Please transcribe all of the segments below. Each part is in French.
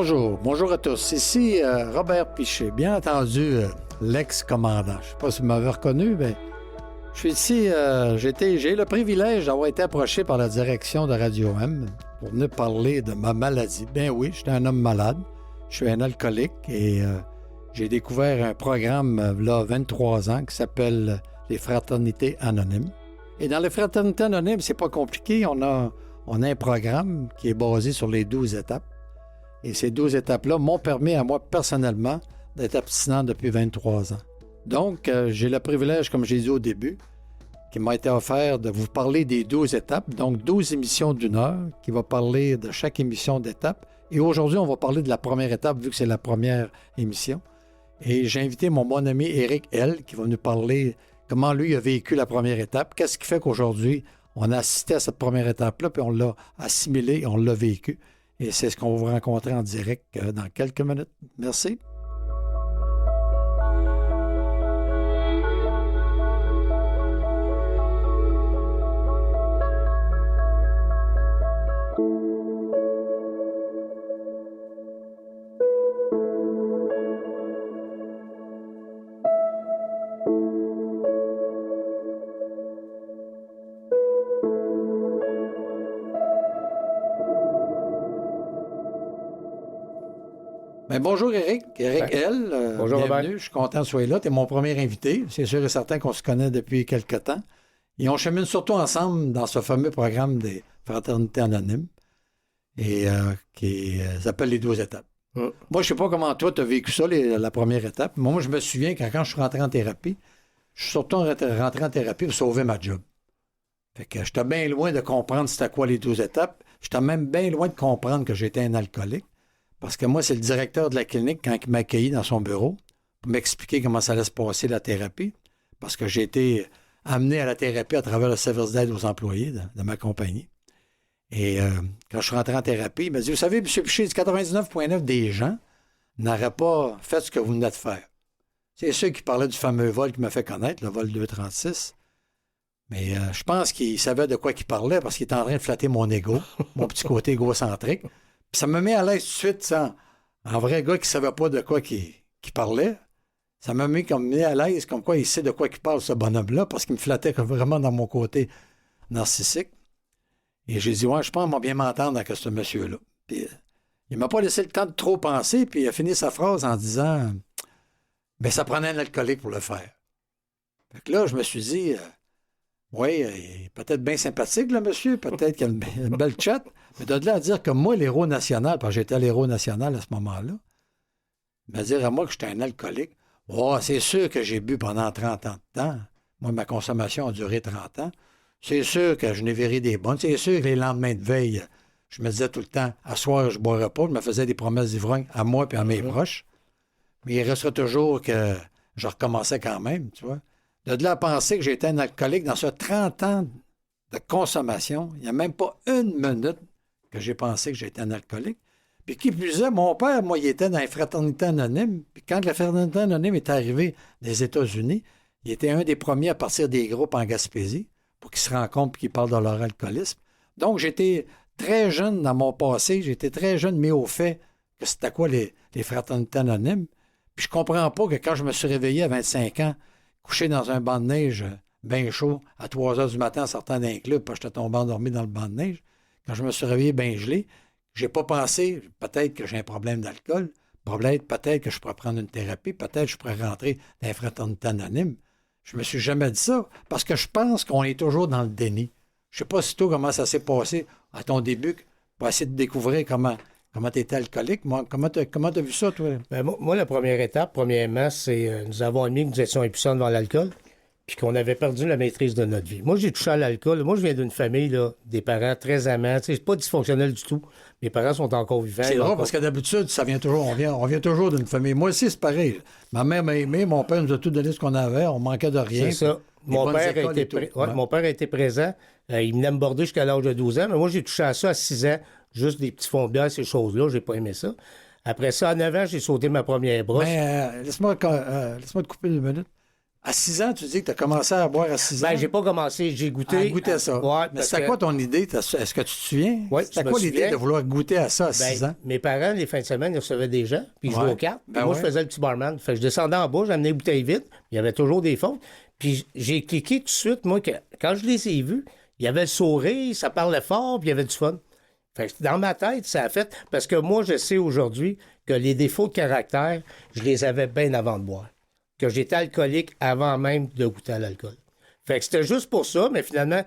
Bonjour à tous. Ici Robert Piché, bien entendu l'ex-commandant. Je ne sais pas si vous m'avez reconnu, mais je suis ici, j'ai le privilège d'avoir été approché par la direction de Radio M pour venir parler de ma maladie. Ben oui, j'étais un homme malade, je suis un alcoolique et j'ai découvert un programme là 23 ans qui s'appelle les Fraternités Anonymes. Et dans les Fraternités Anonymes, c'est pas compliqué, on a un programme qui est basé sur les 12 étapes. Et ces 12 étapes-là m'ont permis à moi, personnellement, d'être abstinent depuis 23 ans. Donc, j'ai le privilège, comme j'ai dit au début, qui m'a été offert de vous parler des 12 étapes, donc 12 émissions d'1 heure, qui va parler de chaque émission d'étape. Et aujourd'hui, on va parler de la première étape, vu que c'est la première émission. Et j'ai invité mon bon ami Éric L, qui va nous parler comment lui a vécu la première étape, qu'est-ce qui fait qu'aujourd'hui, on a assisté à cette première étape-là, puis on l'a assimilé et on l'a vécu. Et c'est ce qu'on va vous rencontrer en direct dans quelques minutes. Merci. Bien, bonjour Éric, L. Bonjour bienvenue, Robert. Je suis content que tu sois là. Tu es mon premier invité. C'est sûr et certain qu'on se connaît depuis quelque temps. Et on chemine surtout ensemble dans ce fameux programme des Fraternités Anonymes et qui s'appelle les 12 étapes. Moi, je ne sais pas comment toi, tu as vécu ça, la première étape. Moi, je me souviens quand je suis rentré en thérapie, je suis surtout rentré en thérapie pour sauver ma job. Fait que j'étais bien loin de comprendre c'était quoi les 12 étapes. J'étais même bien loin de comprendre que j'étais un alcoolique. Parce que moi, c'est le directeur de la clinique, quand il m'a accueilli dans son bureau, pour m'expliquer comment ça allait se passer, la thérapie. Parce que j'ai été amené à la thérapie à travers le service d'aide aux employés de ma compagnie. Et quand je suis rentré en thérapie, il m'a dit, vous savez, M. Piché, 99,9 des gens n'auraient pas fait ce que vous venez de faire. C'est ceux qui parlaient du fameux vol qui m'a fait connaître, le vol 236. Mais je pense qu'il savait de quoi il parlait parce qu'il était en train de flatter mon ego, mon petit côté égocentrique. Puis ça me met à l'aise tout de suite, ça, en vrai gars qui ne savait pas de quoi qu'il parlait. Ça m'a mis à l'aise, comme quoi il sait de quoi il parle, ce bonhomme-là, parce qu'il me flattait vraiment dans mon côté narcissique. Et j'ai dit, ouais, je pense qu'on va bien m'entendre avec ce monsieur-là. Puis il m'a pas laissé le temps de trop penser, puis il a fini sa phrase en disant, ben ça prenait un alcoolique pour le faire. Fait que là, je me suis dit, oui, il est peut-être bien sympathique, le monsieur, peut-être qu'il a une belle chat, mais de là à dire que moi, l'héros national, parce que j'étais l'héros national à ce moment-là, me dire à moi que j'étais un alcoolique, oh, c'est sûr que j'ai bu pendant 30 ans de temps. Moi, ma consommation a duré 30 ans. C'est sûr que je n'ai viré des bonnes. C'est sûr que les lendemains de veille, je me disais tout le temps, à soir, je ne boirai pas. Je me faisais des promesses d'ivrogne à moi et à mes proches. Mais il resterait toujours que je recommençais quand même, tu vois. De là à penser que j'étais un alcoolique dans ce 30 ans de consommation, il n'y a même pas une minute que j'ai pensé que j'étais un alcoolique. Puis qui plus est, mon père, moi, il était dans les Fraternités Anonymes. Puis quand la Fraternité Anonyme est arrivée des États-Unis, il était un des premiers à partir des groupes en Gaspésie pour qu'ils se rencontrent et qu'ils parlent de leur alcoolisme. Donc, j'étais très jeune dans mon passé. J'étais très jeune, mais au fait que c'était quoi les Fraternités Anonymes. Puis je comprends pas que quand je me suis réveillé à 25 ans, couché dans un banc de neige bien chaud, à 3 heures du matin en sortant d'un club, parce que j'étais tombé endormi dans le banc de neige. Quand je me suis réveillé bien gelé, j'ai pas pensé, peut-être que j'ai un problème d'alcool, peut-être que je pourrais prendre une thérapie, peut-être que je pourrais rentrer dans les Fraternités Anonymes. Je me suis jamais dit ça, parce que je pense qu'on est toujours dans le déni. Je sais pas si toi, comment ça s'est passé à ton début, pour essayer de découvrir comment tu étais alcoolique. Moi, comment tu as vu ça, toi? Ben, moi, la première étape, premièrement, c'est nous avons admis que nous étions impuissants devant l'alcool puis qu'on avait perdu la maîtrise de notre vie. Moi, j'ai touché à l'alcool. Moi, je viens d'une famille, là, des parents très amants. C'est pas dysfonctionnel du tout. Mes parents sont encore vivants. C'est drôle parce que d'habitude, ça vient toujours, on vient toujours d'une famille. Moi aussi, c'est pareil. Ma mère m'a aimé, mon père nous a tout donné ce qu'on avait, on manquait de rien. C'est ça. Mon père a été présent. Il venait me border jusqu'à l'âge de 12 ans, mais moi, j'ai touché à ça à 6 ans. Juste des petits fonds de bière, ces choses-là, j'ai pas aimé ça. Après ça, à 9 ans, j'ai sauté ma première brosse. Mais laisse-moi te couper 2 minutes. À 6 ans, tu dis que tu as commencé à boire à 6 ans? Ben, j'ai pas commencé, j'ai goûté. À goûter à ça. Ouais, mais c'était quoi ton idée? Est-ce que tu te souviens? Oui, c'était quoi l'idée de vouloir goûter à ça à 6 ans? Mes parents, les fins de semaine, ils recevaient des gens, puis ils jouaient aux cartes. Puis moi, je faisais le petit barman. Fait que je descendais en bas, j'amenais les bouteilles vides, il y avait toujours des fonds. Puis j'ai cliqué tout de suite, moi, que quand je les ai vus, il y avait le sourire, ça parlait fort, puis il y avait du fun. Fait que dans ma tête, ça a fait... Parce que moi, je sais aujourd'hui que les défauts de caractère, je les avais bien avant de boire. Que j'étais alcoolique avant même de goûter à l'alcool. Fait que c'était juste pour ça, mais finalement,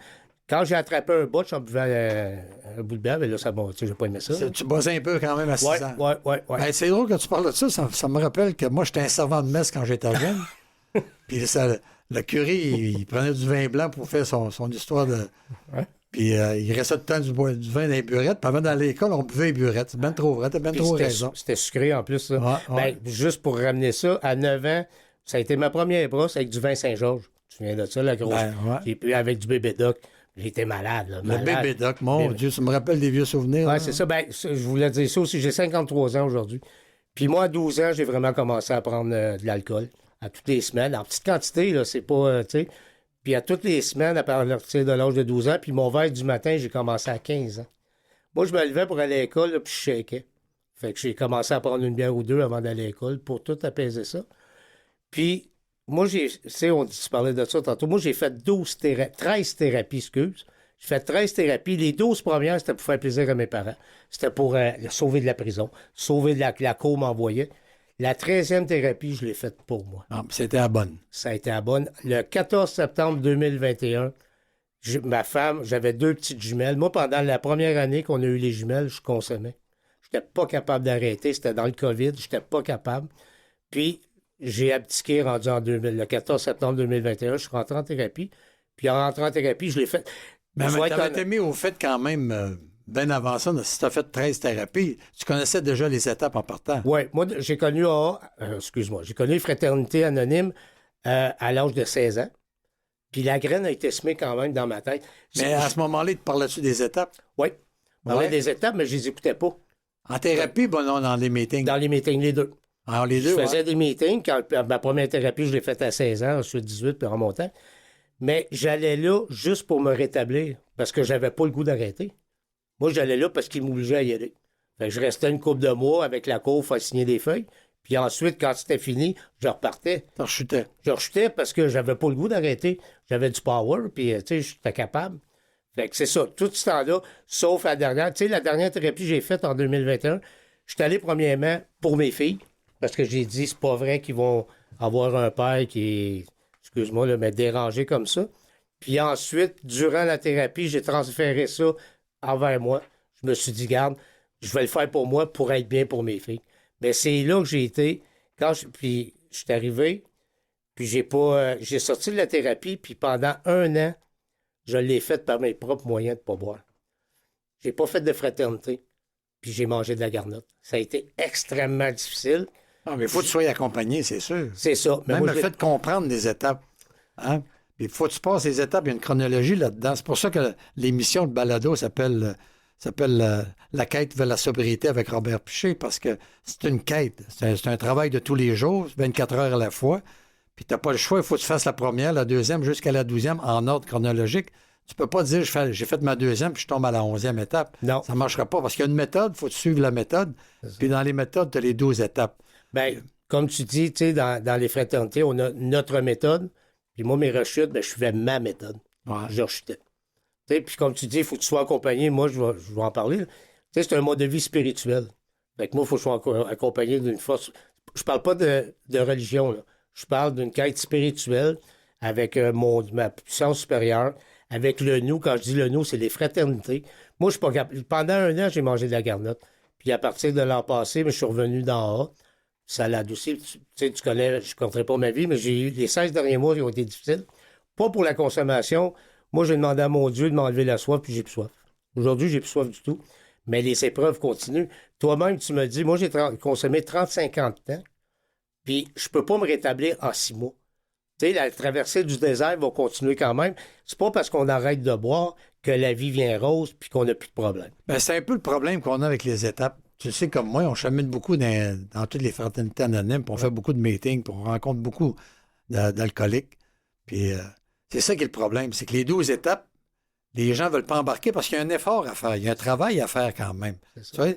quand j'ai attrapé un botch en buvant un bout de bière, ben là, ça bon, tu sais, j'ai pas aimé ça. Tu bossais un peu quand même à 6 ans. Oui. Ben, c'est drôle que tu parles de ça. Ça me rappelle que moi, j'étais un servant de messe quand j'étais jeune. Puis le curé, il prenait du vin blanc pour faire son histoire de... Ouais. Puis il restait tout le temps du vin dans les burettes. Puis avant, dans l'école, on buvait les burettes. C'est bien trop vrai. T'as bien trop raison. C'était sucré en plus, ça. Ouais. Ben, juste pour ramener ça, à 9 ans, ça a été ma première brosse avec du vin Saint-Georges. Tu te souviens de ça, la grosse? J'ai bu avec du bébé doc. J'étais malade, là. Le bébé doc, mon Dieu, ça me rappelle des vieux souvenirs. Oui, c'est ça. Ben, je voulais dire ça aussi. J'ai 53 ans aujourd'hui. Puis moi, à 12 ans, j'ai vraiment commencé à prendre de l'alcool. À toutes les semaines. En petite quantité, là, c'est pas, tu sais. Puis à toutes les semaines, à partir de l'âge de 12 ans, puis mon verre du matin, j'ai commencé à 15 ans. Moi, je me levais pour aller à l'école, là, puis je shakais. Fait que j'ai commencé à prendre une bière ou deux avant d'aller à l'école pour tout apaiser ça. Puis, moi, tu parlais de ça tantôt. Moi, j'ai fait 13 thérapies, excuse. J'ai fait 13 thérapies. Les 12 premières, c'était pour faire plaisir à mes parents. C'était pour sauver de la prison, sauver de la cour m'envoyait. La 13e thérapie, je l'ai faite pour moi. Ah, c'était à bonne. Ça a été à bonne. Le 14 septembre 2021, ma femme, j'avais 2 petites jumelles. Moi, pendant la première année qu'on a eu les jumelles, je consommais. Je n'étais pas capable d'arrêter. C'était dans le COVID. Je n'étais pas capable. Puis, j'ai abdiqué rendu le 14 septembre 2021. Je suis rentré en thérapie. Puis, en rentrant en thérapie, je l'ai fait. Mais t'avais été mis au fait quand même... bien avant ça, si tu as fait 13 thérapies, tu connaissais déjà les étapes en partant. Oui, moi, j'ai connu j'ai connu Fraternité Anonyme à l'âge de 16 ans. Puis la graine a été semée quand même dans ma tête. Mais à ce moment-là, il te parlais-tu des étapes? Oui. Je parlais des étapes, mais je les écoutais pas. En thérapie, non, dans les meetings? Dans les meetings, les deux. Alors, les deux, je faisais des meetings. Ma première thérapie, je l'ai faite à 16 ans, ensuite 18, puis en montant. Mais j'allais là juste pour me rétablir, parce que j'avais pas le goût d'arrêter. Moi, j'allais là parce qu'ils m'obligeaient à y aller. Fait que je restais une couple de mois avec la cour, faire signer des feuilles. Puis ensuite, quand c'était fini, je repartais. Tu rechutais. Je rechutais parce que j'avais pas le goût d'arrêter. J'avais du power, puis tu sais, j'étais capable. Fait que c'est ça, tout ce temps-là, sauf la dernière. Tu sais, la dernière thérapie que j'ai faite en 2021, je suis allé premièrement pour mes filles, parce que j'ai dit, c'est pas vrai qu'ils vont avoir un père qui est, excuse-moi, là, mais dérangé comme ça. Puis ensuite, durant la thérapie, j'ai transféré ça envers moi. Je me suis dit, garde, je vais le faire pour moi pour être bien pour mes filles. Mais c'est là que j'ai été. Puis je suis arrivé, puis j'ai sorti de la thérapie, puis pendant 1 an, je l'ai faite par mes propres moyens de ne pas boire. J'ai pas fait de fraternité, puis j'ai mangé de la garnotte. Ça a été extrêmement difficile. Ah, mais il faut que tu sois accompagné, c'est sûr. C'est ça. Mais même moi, le fait de comprendre les étapes. Hein? Puis il faut que tu passes les étapes, il y a une chronologie là-dedans. C'est pour ça que l'émission de balado s'appelle La quête vers la sobriété avec Robert Piché, parce que c'est une quête. C'est un travail de tous les jours, 24 heures à la fois. Puis tu n'as pas le choix, il faut que tu fasses la première, la deuxième, jusqu'à la 12e en ordre chronologique. Tu peux pas dire j'ai fait ma deuxième puis je tombe à la 11e étape. Non. Ça ne marchera pas parce qu'il y a une méthode, il faut que tu suives la méthode. Puis dans les méthodes, tu as les 12 étapes. Bien, comme tu dis, tu sais, dans les fraternités, on a notre méthode. Puis moi, mes rechutes, je suivais ma méthode. Ouais. Je rechutais. Puis comme tu dis, il faut que tu sois accompagné. Moi, je vais en parler. C'est un mode de vie spirituel. Fait que moi, il faut que je sois accompagné d'une force. Je parle pas de religion, là. Je parle d'une quête spirituelle avec ma puissance supérieure, avec le nous. Quand je dis le nous, c'est les fraternités. Moi, je suis pas capable. Pendant 1 an, j'ai mangé de la garnotte. Puis à partir de l'an passé, je suis revenu d'en haut. Ça l'a adouci. Tu connais, je ne compterai pas ma vie, mais j'ai eu les 16 derniers mois qui ont été difficiles. Pas pour la consommation. Moi, j'ai demandé à mon Dieu de m'enlever la soif, puis j'ai plus soif. Aujourd'hui, j'ai plus soif du tout. Mais les épreuves continuent. Toi-même, tu me dis, moi, j'ai consommé 30-50 ans, puis je peux pas me rétablir en 6 mois. Tu sais, la traversée du désert va continuer quand même. C'est pas parce qu'on arrête de boire que la vie vient rose puis qu'on n'a plus de problème. Ben, c'est un peu le problème qu'on a avec les étapes. Tu sais, comme moi, on chemine beaucoup dans toutes les fraternités anonymes, puis on fait beaucoup de meetings, puis on rencontre beaucoup d'alcoolique. Puis c'est ça qui est le problème. C'est que les 12 étapes, les gens ne veulent pas embarquer parce qu'il y a un effort à faire. Il y a un travail à faire quand même. Tu vois?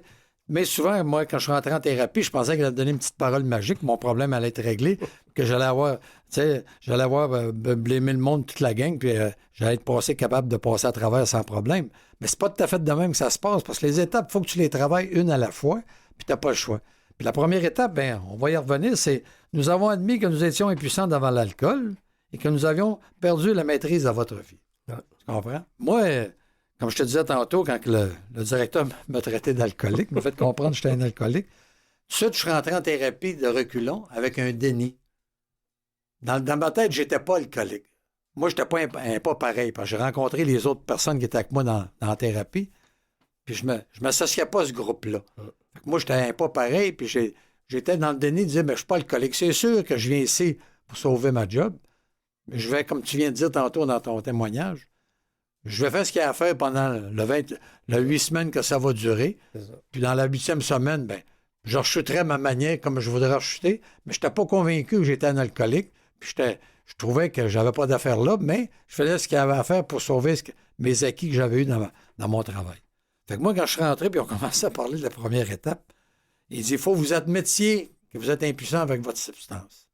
Mais souvent, moi, quand je suis rentré en thérapie, je pensais qu'elle allait me donner une petite parole magique, mon problème allait être réglé, que j'allais avoir blâmé le monde, toute la gang, puis j'allais être capable de passer à travers sans problème. Mais c'est pas tout à fait de même que ça se passe, parce que les étapes, il faut que tu les travailles une à la fois, puis tu n'as pas le choix. Puis la première étape, on va y revenir, c'est nous avons admis que nous étions impuissants devant l'alcool et que nous avions perdu la maîtrise de votre vie. Tu comprends? Moi, comme je te disais tantôt, quand le directeur m'a traité d'alcoolique, m'a fait comprendre que j'étais un alcoolique, tout de suite, je suis rentré en thérapie de reculons avec un déni. Dans ma tête, j'étais pas alcoolique. Moi, j'étais pas un pas pareil, parce que j'ai rencontré les autres personnes qui étaient avec moi dans la thérapie, puis je m'associais pas à ce groupe-là. Fait que moi, j'étais un pas pareil, puis j'étais dans le déni de dire, mais je suis pas alcoolique. C'est sûr que je viens ici pour sauver ma job, mais je vais, comme tu viens de dire tantôt dans ton témoignage, je vais faire ce qu'il y a à faire pendant le 8 semaines que ça va durer. Puis dans la 8e semaine, je rechuterai ma manière comme je voudrais rechuter, mais je n'étais pas convaincu que j'étais un alcoolique. Puis je trouvais que j'avais pas d'affaires là, mais je faisais ce qu'il y avait à faire pour sauver mes acquis que j'avais eus dans mon travail. Fait que moi, quand je suis rentré, puis on commençait à parler de la première étape, il dit, il faut que vous admettiez que vous êtes impuissant avec votre substance.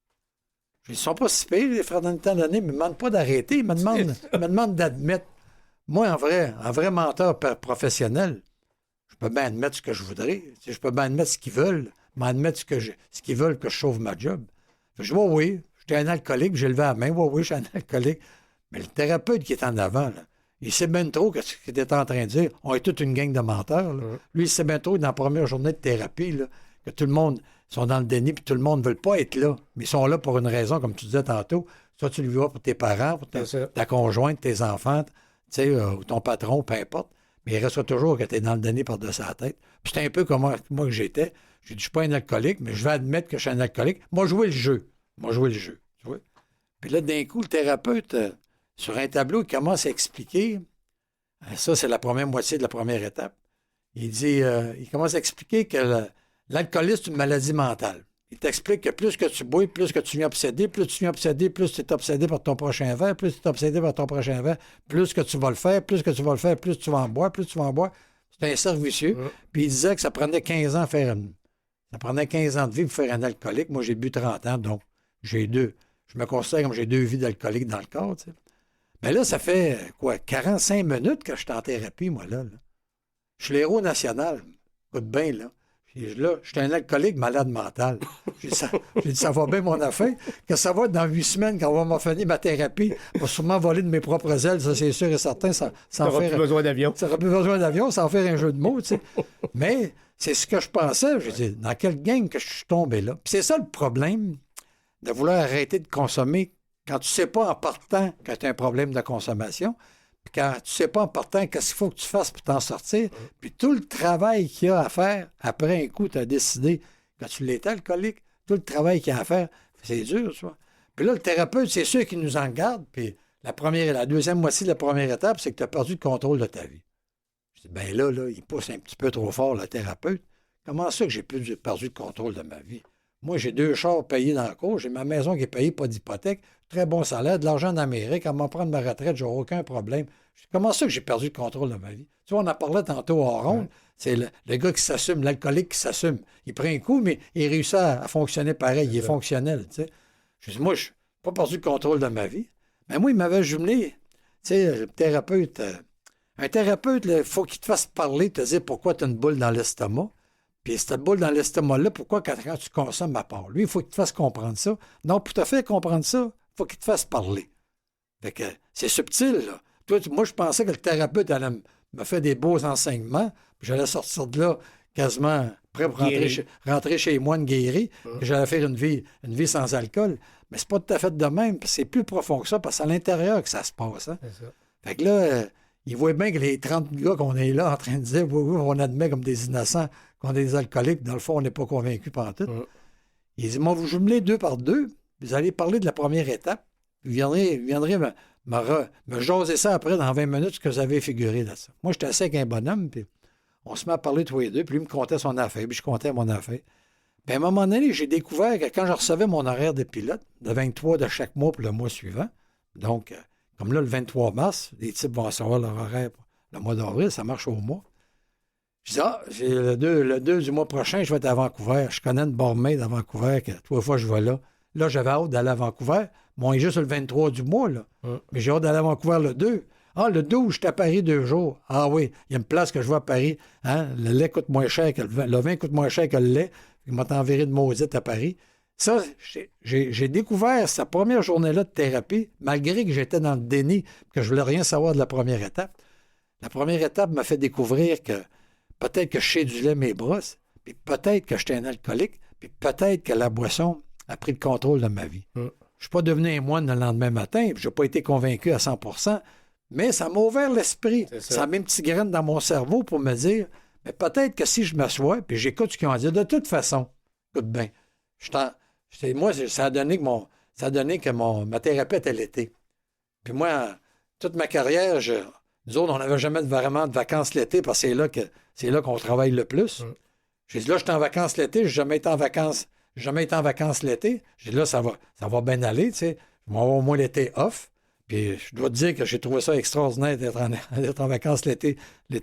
Ils ne sont pas si pires, les frères dans le temps d'année, mais ils ne me demandent pas d'arrêter, ils me demandent d'admettre. Moi, en vrai menteur professionnel, je peux bien admettre ce que je voudrais. Je peux bien admettre ce qu'ils veulent, mais admettre ce qu'ils veulent que je sauve ma job. Je dis, oui, j'étais un alcoolique, j'ai levé la main, oui, je suis un alcoolique. Mais le thérapeute qui est en avant, là, il sait bien trop ce qu'il était en train de dire. On est toute une gang de menteurs. Lui, il sait bien trop, dans la première journée de thérapie, là, que tout le monde sont dans le déni, puis tout le monde ne veut pas être là. Mais ils sont là pour une raison, comme tu disais tantôt. Soit tu le vois pour tes parents, pour ta conjointe, tes enfants, ou ton patron, peu importe, mais il restera toujours que tu es dans le déni par-dessus la tête. Puis c'est un peu comme moi que j'étais. J'ai dit, je ne suis pas un alcoolique, mais je vais admettre que je suis un alcoolique. Moi, jouer le jeu. Tu vois? Puis là, d'un coup, le thérapeute, sur un tableau, il commence à expliquer, ça, c'est la première moitié de la première étape. Il dit, il commence à expliquer que l'alcoolisme, c'est une maladie mentale. Il t'explique que plus que tu bois, plus que tu viens obsédé, plus tu es obsédé par ton prochain verre, plus tu es obsédé par ton prochain verre, plus que tu vas le faire, plus tu vas en boire, plus tu vas en boire. C'est un cercle vicieux. Puis il disait que ça prenait 15 ans à faire ça prenait 15 ans de vie pour faire un alcoolique. Moi, j'ai bu 30 ans, donc je me considère comme j'ai 2 vies d'alcoolique dans le corps. Tu sais. Mais là, ça fait 45 minutes que je suis en thérapie, moi, là. Je suis l'héros national. Écoute bien, là. Là, je suis un alcoolique malade mental. J'ai dit, ça va bien mon affaire. Que ça va être dans 8 semaines, quand on va finir ma thérapie, on va sûrement voler de mes propres ailes, ça c'est sûr et certain. Ça n'aura plus besoin d'avion. Ça n'aura plus besoin d'avion, ça va faire un jeu de mots, tu sais. Mais c'est ce que je pensais. Je dis, dans quelle gang que je suis tombé là? Puis c'est ça le problème de vouloir arrêter de consommer quand tu ne sais pas en partant que tu as un problème de consommation. Puis quand tu ne sais pas en partant qu'est-ce qu'il faut que tu fasses pour t'en sortir, puis tout le travail qu'il y a à faire, après un coup, tu as décidé, quand tu l'étais alcoolique, tout le travail qu'il y a à faire, c'est dur, tu vois. Puis là, le thérapeute, c'est sûr qu'il nous en garde, puis la deuxième moitié de la première étape, c'est que tu as perdu le contrôle de ta vie. Je dis, bien là, il pousse un petit peu trop fort, le thérapeute. Comment ça que j'ai perdu le contrôle de ma vie? Moi, j'ai 2 chars payés dans la cour, j'ai ma maison qui est payée, pas d'hypothèque, très bon salaire, de l'argent en Amérique, à m'en prendre ma retraite, j'aurai aucun problème. Comment ça que j'ai perdu le contrôle de ma vie? Tu vois, on en parlait tantôt en ronde, c'est le gars qui s'assume, l'alcoolique qui s'assume. Il prend un coup, mais il réussit à fonctionner pareil, il est fonctionnel, tu sais. Je dis, moi, je n'ai pas perdu le contrôle de ma vie. Mais moi, il m'avait jumelé, tu sais, le thérapeute. Un thérapeute, il faut qu'il te fasse parler, te dire pourquoi tu as une boule dans l'estomac. Puis cette boule dans l'estomac-là, pourquoi quand tu consommes à part? Lui, il faut qu'il te fasse comprendre ça. Non, pour te faire comprendre ça, il faut qu'il te fasse parler. Fait que c'est subtil, là. Moi, je pensais que le thérapeute allait me faire des beaux enseignements, puis j'allais sortir de là quasiment prêt pour rentrer chez moi une guérie, puis j'allais faire une vie sans alcool. Mais c'est pas tout à fait de même, puis c'est plus profond que ça, parce que c'est à l'intérieur que ça se passe. Hein? C'est ça. Fait que là, il voit bien que les 30 gars qu'on est là en train de dire, oui, on admet comme des innocents qu'on est des alcooliques, dans le fond, on n'est pas convaincus par tout. Il dit, moi, vous jumelez 2 par 2, vous allez parler de la première étape, vous viendrez me jaser ça après dans 20 minutes, ce que vous avez figuré là ça. Moi, j'étais assis avec un bonhomme, puis on se met à parler tous les deux, puis lui me contait son affaire, puis je contais mon affaire. Puis à un moment donné, j'ai découvert que quand je recevais mon horaire de pilote, de 23 de chaque mois pour le mois suivant, donc, comme là, le 23 mars, les types vont recevoir leur horaire pour le mois d'avril, ça marche au mois. Je dis, j'ai le 2 du mois prochain, je vais être à Vancouver. Je connais une barmaid à Vancouver, que 3 fois je vais là. Là, j'avais hâte d'aller à Vancouver. Bon, il est juste le 23 du mois, là. Mais j'ai hâte d'aller à Vancouver le 2. Ah, le 12, j'étais à Paris 2 jours. Ah oui, il y a une place que je vois à Paris. Hein? Le lait coûte moins cher que le vin coûte moins cher que le lait. Il m'a enverré de maudite à Paris. Ça, j'ai découvert sa première journée-là de thérapie, malgré que j'étais dans le déni, que je voulais rien savoir de la première étape. La première étape m'a fait découvrir que peut-être que je chédulais mes brosses, puis peut-être que j'étais un alcoolique, puis peut-être que la boisson a pris le contrôle de ma vie. Je ne suis pas devenu un moine le lendemain matin, puis je n'ai pas été convaincu à 100%, mais ça m'a ouvert l'esprit. Ça a mis une petite graine dans mon cerveau pour me dire, mais peut-être que si je m'assois, puis j'écoute ce qu'ils ont à dire, de toute façon, écoute bien, moi, ça a donné que ma thérapie était l'été. Puis moi, toute ma carrière, nous autres, on n'avait jamais vraiment de vacances l'été parce que c'est là qu'on travaille le plus. J'ai dit, là, je suis en vacances l'été, j'ai jamais été en vacances l'été. J'ai dit, là, ça va bien aller, tu sais. Je vais avoir au moins l'été off. Puis je dois te dire que j'ai trouvé ça extraordinaire d'être en vacances l'été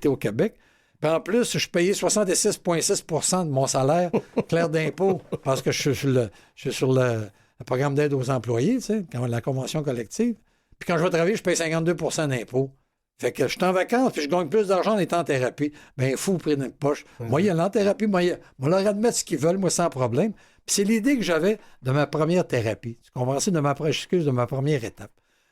au Québec. Puis en plus, je payais 66,6 de mon salaire clair d'impôt parce que je suis sur le programme d'aide aux employés, tu sais, la convention collective. Puis quand je vais travailler, je paye 52 d'impôt. Fait que je suis en vacances, puis je gagne plus d'argent en étant en thérapie. Bien, fou, pris dans une poche. Moi, il y a en thérapie, moi, leur admettre ce qu'ils veulent, moi, sans problème. Puis c'est l'idée que j'avais de ma première thérapie. Tu comprends ça? De ma première étape.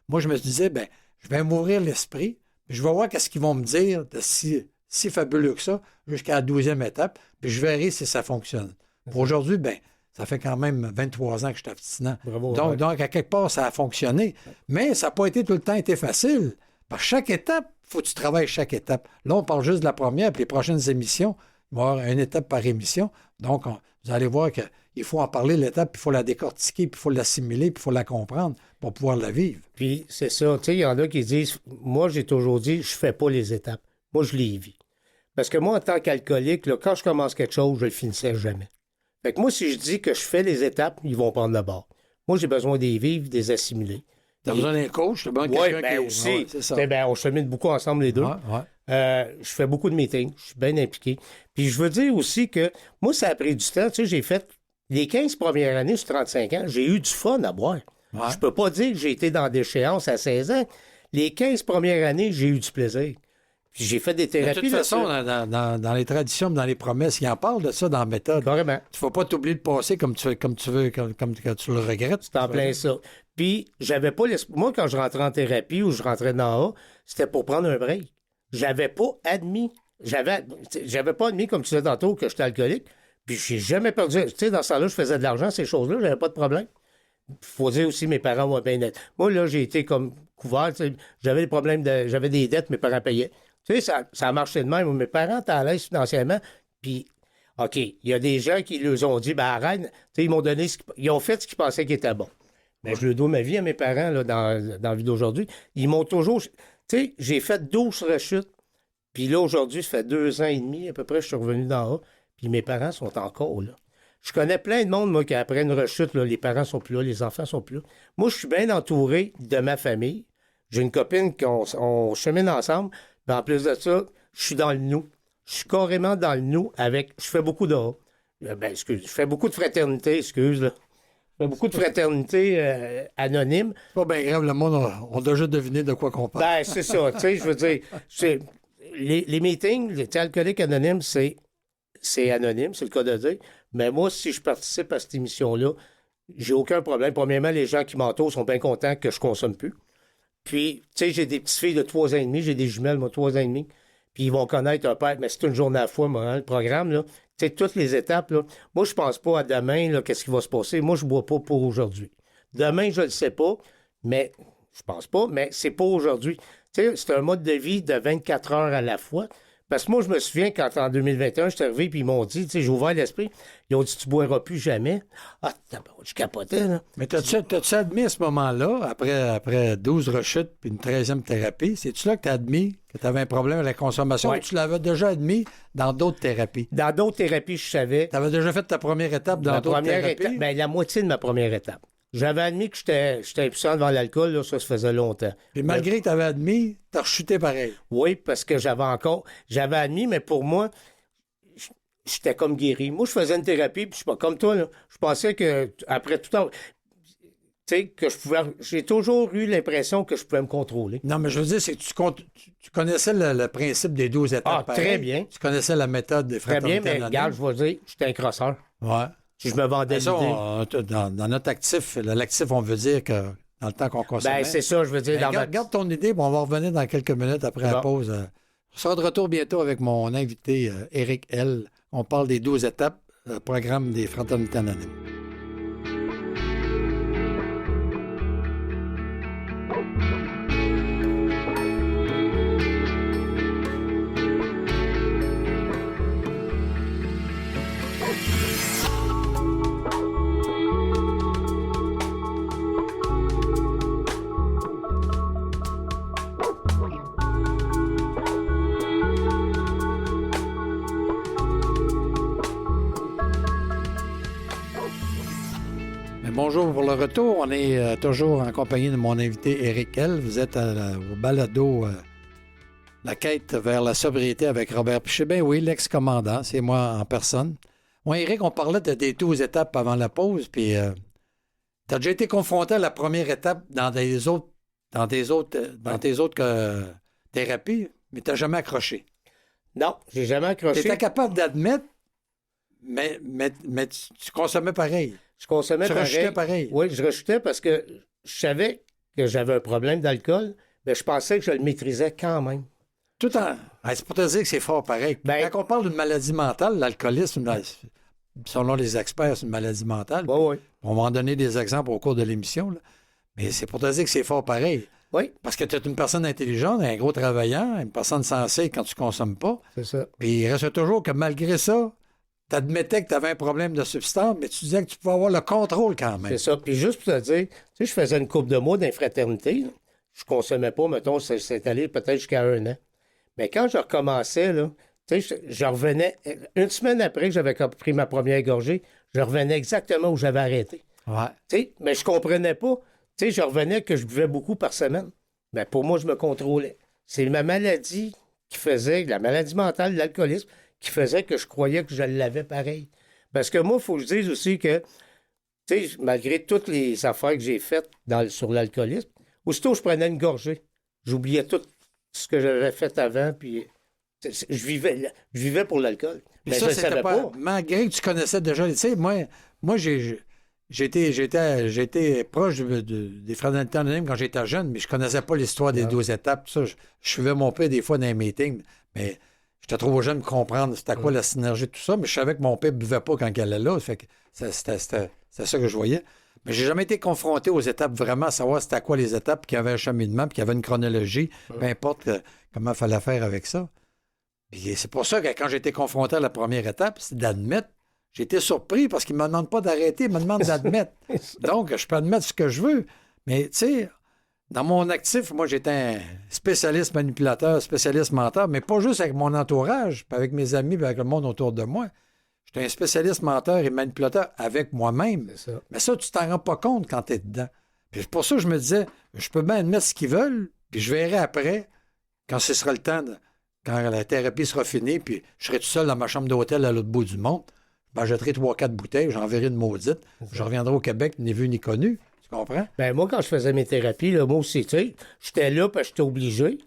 Moi, je me disais, bien, je vais m'ouvrir l'esprit, puis je vais voir qu'est-ce qu'ils vont me dire de si fabuleux que ça, jusqu'à la 12e étape, puis je verrai si ça fonctionne. Pour aujourd'hui, bien, ça fait quand même 23 ans que je suis abstinent. Bravo, donc, à quelque part, ça a fonctionné. Mais ça n'a pas tout le temps été facile. Par chaque étape, il faut que tu travailles chaque étape. Là, on parle juste de la première, puis les prochaines émissions, il va y avoir une étape par émission. Donc, vous allez voir qu'il faut en parler l'étape, puis il faut la décortiquer, puis il faut l'assimiler, puis il faut la comprendre pour pouvoir la vivre. Puis, c'est ça. Tu sais, il y en a qui disent, moi, j'ai toujours dit, je fais pas les étapes. Moi, je les vis. Parce que moi, en tant qu'alcoolique, là, quand je commence quelque chose, je le finissais jamais. Fait que moi, si je dis que je fais les étapes, ils vont prendre le bord. Moi, j'ai besoin des vivre, des assimiler. T'as besoin d'un coach? T'as besoin de quelqu'un ben qui... aussi. Ouais, c'est ça. On chemine beaucoup ensemble les deux. Je fais beaucoup de meetings. Je suis bien impliqué. Puis je veux dire aussi que moi, ça a pris du temps. Tu sais, j'ai fait les 15 premières années sur 35 ans, j'ai eu du fun à boire. Ouais. Je peux pas dire que j'ai été dans déchéance à 16 ans. Les 15 premières années, j'ai eu du plaisir. Puis j'ai fait des thérapies. De toute façon, dans les traditions, dans les promesses, ils en parlent de ça dans la méthode. Carrément. Tu ne faut pas t'oublier de passer comme tu veux, comme tu le regrettes. C'est en plein ça. Puis, j'avais pas l'esprit. Moi, quand je rentrais en thérapie ou je rentrais dans A, c'était pour prendre un break. J'avais pas admis. J'avais pas admis, comme tu disais tantôt, que j'étais alcoolique. Puis, j'ai jamais perdu. Tu sais, dans ce temps-là, je faisais de l'argent, ces choses-là, j'avais pas de problème. Faut dire aussi, mes parents vont bien être. Moi, là, j'ai été comme couvert. J'avais des problèmes j'avais des dettes, mes parents payaient. Tu sais, ça a marché de même. Mes parents étaient à l'aise financièrement. Puis, OK, il y a des gens qui leur ont dit, ben arrête. Tu sais, ils m'ont donné ils ont fait ce qu'ils pensaient qui était bon. Mais je le dois ma vie à mes parents là, dans la vie d'aujourd'hui. Ils m'ont toujours... Tu sais, j'ai fait 12 rechutes. Puis là, aujourd'hui, ça fait 2 ans et demi, à peu près, je suis revenu d'en haut. Puis mes parents sont encore là. Je connais plein de monde, moi, qui après une rechute, là, les parents sont plus là, les enfants sont plus là. Moi, je suis bien entouré de ma famille. J'ai une copine qu'on chemine ensemble. Puis en plus de ça, je suis dans le nous. Je suis carrément dans le nous avec... Je fais beaucoup de... je fais beaucoup de fraternité, là. Il y a beaucoup de fraternités anonymes. C'est pas bien grave, le monde, on doit juste deviner de quoi qu'on parle. Ben, c'est ça. Tu sais, je veux dire, les meetings, les alcooliques anonymes, c'est anonyme, c'est le cas de dire. Mais moi, si je participe à cette émission-là, j'ai aucun problème. Premièrement, les gens qui m'entourent sont bien contents que je consomme plus. Puis, tu sais, j'ai des petites filles de 3 ans et demi, j'ai des jumelles, moi, 3 ans et demi. Puis, ils vont connaître un père, mais c'est une journée à la fois, moi, hein, le programme, là. Tu sais, toutes les étapes, là. Moi, je pense pas à demain, là, qu'est-ce qui va se passer. Moi, je bois pas pour aujourd'hui. Demain, je le sais pas, mais je pense pas, mais c'est pas aujourd'hui. Tu sais, c'est un mode de vie de 24 heures à la fois. Parce que moi, je me souviens quand en 2021, je suis arrivé puis ils m'ont dit, tu sais, j'ai ouvert l'esprit, ils ont dit, tu boiras plus jamais. Ah, je capotais, là. Mais t'as-tu admis à ce moment-là, après 12 rechutes puis une 13e thérapie, c'est-tu là que t'as admis que t'avais un problème avec la consommation ou tu l'avais déjà admis dans d'autres thérapies? Dans d'autres thérapies, je savais. T'avais déjà fait ta première étape dans d'autres thérapies? La moitié de ma première étape. J'avais admis que j'étais impuissant devant l'alcool, là, ça faisait longtemps. Puis malgré que tu avais admis, tu as rechuté pareil. Oui, parce que j'avais admis, mais pour moi, j'étais comme guéri. Moi, je faisais une thérapie, puis je suis pas comme toi, là. Je pensais que, après tout temps, tu sais, que je pouvais. J'ai toujours eu l'impression que je pouvais me contrôler. Non, mais je veux dire, c'est que tu connaissais le principe des 12 étapes. Ah, pareil. très bien. Tu connaissais la méthode des fraternités. Très bien, mais regarde, je vais dire, j'étais un crosseur. Ouais. Si je me vendais l'idée. Dans notre actif, l'actif, on veut dire que dans le temps qu'on consommait. Ben, c'est ça, je veux dire. Garde ton idée, bon, on va revenir dans quelques minutes après la pause. Je serai de retour bientôt avec mon invité, Éric L. On parle des 12 étapes, programme des fraternités anonymes. Bonjour pour le retour. On est toujours en compagnie de mon invité Éric L. Vous êtes au balado La quête vers la sobriété avec Robert Piché. Ben oui, l'ex-commandant, c'est moi en personne. Moi, Éric, on parlait des 12 étapes avant la pause, puis tu as déjà été confronté à la première étape dans tes autres thérapies, mais tu n'as jamais accroché. Non, j'ai jamais accroché. Tu étais capable d'admettre, mais tu consommais pareil. Je consommais pareil. Tu rechutais pareil. Oui, je rechutais parce que je savais que j'avais un problème d'alcool, mais je pensais que je le maîtrisais quand même. Tout en... C'est pour te dire que c'est fort pareil. Quand on parle d'une maladie mentale, l'alcoolisme, selon les experts, c'est une maladie mentale. Oui. On va en donner des exemples au cours de l'émission. Là. Mais c'est pour te dire que c'est fort pareil. Oui. Parce que tu es une personne intelligente, un gros travaillant, une personne sensée quand tu ne consommes pas. C'est ça. Puis il reste toujours que malgré ça, tu admettais que tu avais un problème de substance, mais tu disais que tu pouvais avoir le contrôle quand même. C'est ça. Puis juste pour te dire, tu sais, je faisais une couple de mois d'infraternité. Là. Je consommais pas, mettons, c'est allé peut-être jusqu'à 1 an. Mais quand je recommençais, là, tu sais, je revenais, une semaine après que j'avais pris ma première gorgée, je revenais exactement où j'avais arrêté. Ouais. Tu sais, mais je comprenais pas. Tu sais, je revenais que je buvais beaucoup par semaine. Mais pour moi, je me contrôlais. C'est ma maladie qui faisait, la maladie mentale, l'alcoolisme, qui faisait que je croyais que je l'avais pareil. Parce que moi, il faut que je dise aussi que, tu sais, malgré toutes les affaires que j'ai faites sur l'alcoolisme, aussitôt je prenais une gorgée, j'oubliais tout ce que j'avais fait avant, puis je vivais pour l'alcool. Mais ça, c'était pas... Malgré que tu connaissais déjà... Tu sais, moi j'ai été proche des fraternités anonymes quand j'étais jeune, mais je connaissais pas l'histoire des 12 étapes. Ça, je suivais mon père des fois dans les meetings, mais... J'étais trop jeune pour comprendre c'était quoi la synergie de tout ça, mais je savais que mon père ne buvait pas quand il allait là. Fait que c'était ça que je voyais. Mais j'ai jamais été confronté aux étapes vraiment, à savoir c'était quoi les étapes, qu'il y avait un cheminement, puis qu'il y avait une chronologie, peu importe comment il fallait faire avec ça. Puis c'est pour ça que quand j'ai été confronté à la première étape, c'est d'admettre. J'ai été surpris parce qu'il ne me demande pas d'arrêter, il me demande d'admettre. Donc, je peux admettre ce que je veux. Mais tu sais, dans mon actif, moi, j'étais un spécialiste manipulateur, spécialiste menteur, mais pas juste avec mon entourage, puis avec mes amis, puis avec le monde autour de moi. J'étais un spécialiste menteur et manipulateur avec moi-même. C'est ça. Mais ça, tu t'en rends pas compte quand tu es dedans. Puis c'est pour ça que je me disais, je peux bien admettre ce qu'ils veulent, puis je verrai après, quand ce sera le temps, quand la thérapie sera finie, puis je serai tout seul dans ma chambre d'hôtel à l'autre bout du monde. Ben, j'achèterai 3-4 bouteilles, j'enverrai une maudite. Je reviendrai au Québec, ni vu ni connu. Tu comprends? Ben moi, quand je faisais mes thérapies, là, moi aussi, tu sais, j'étais là parce que j'étais obligé.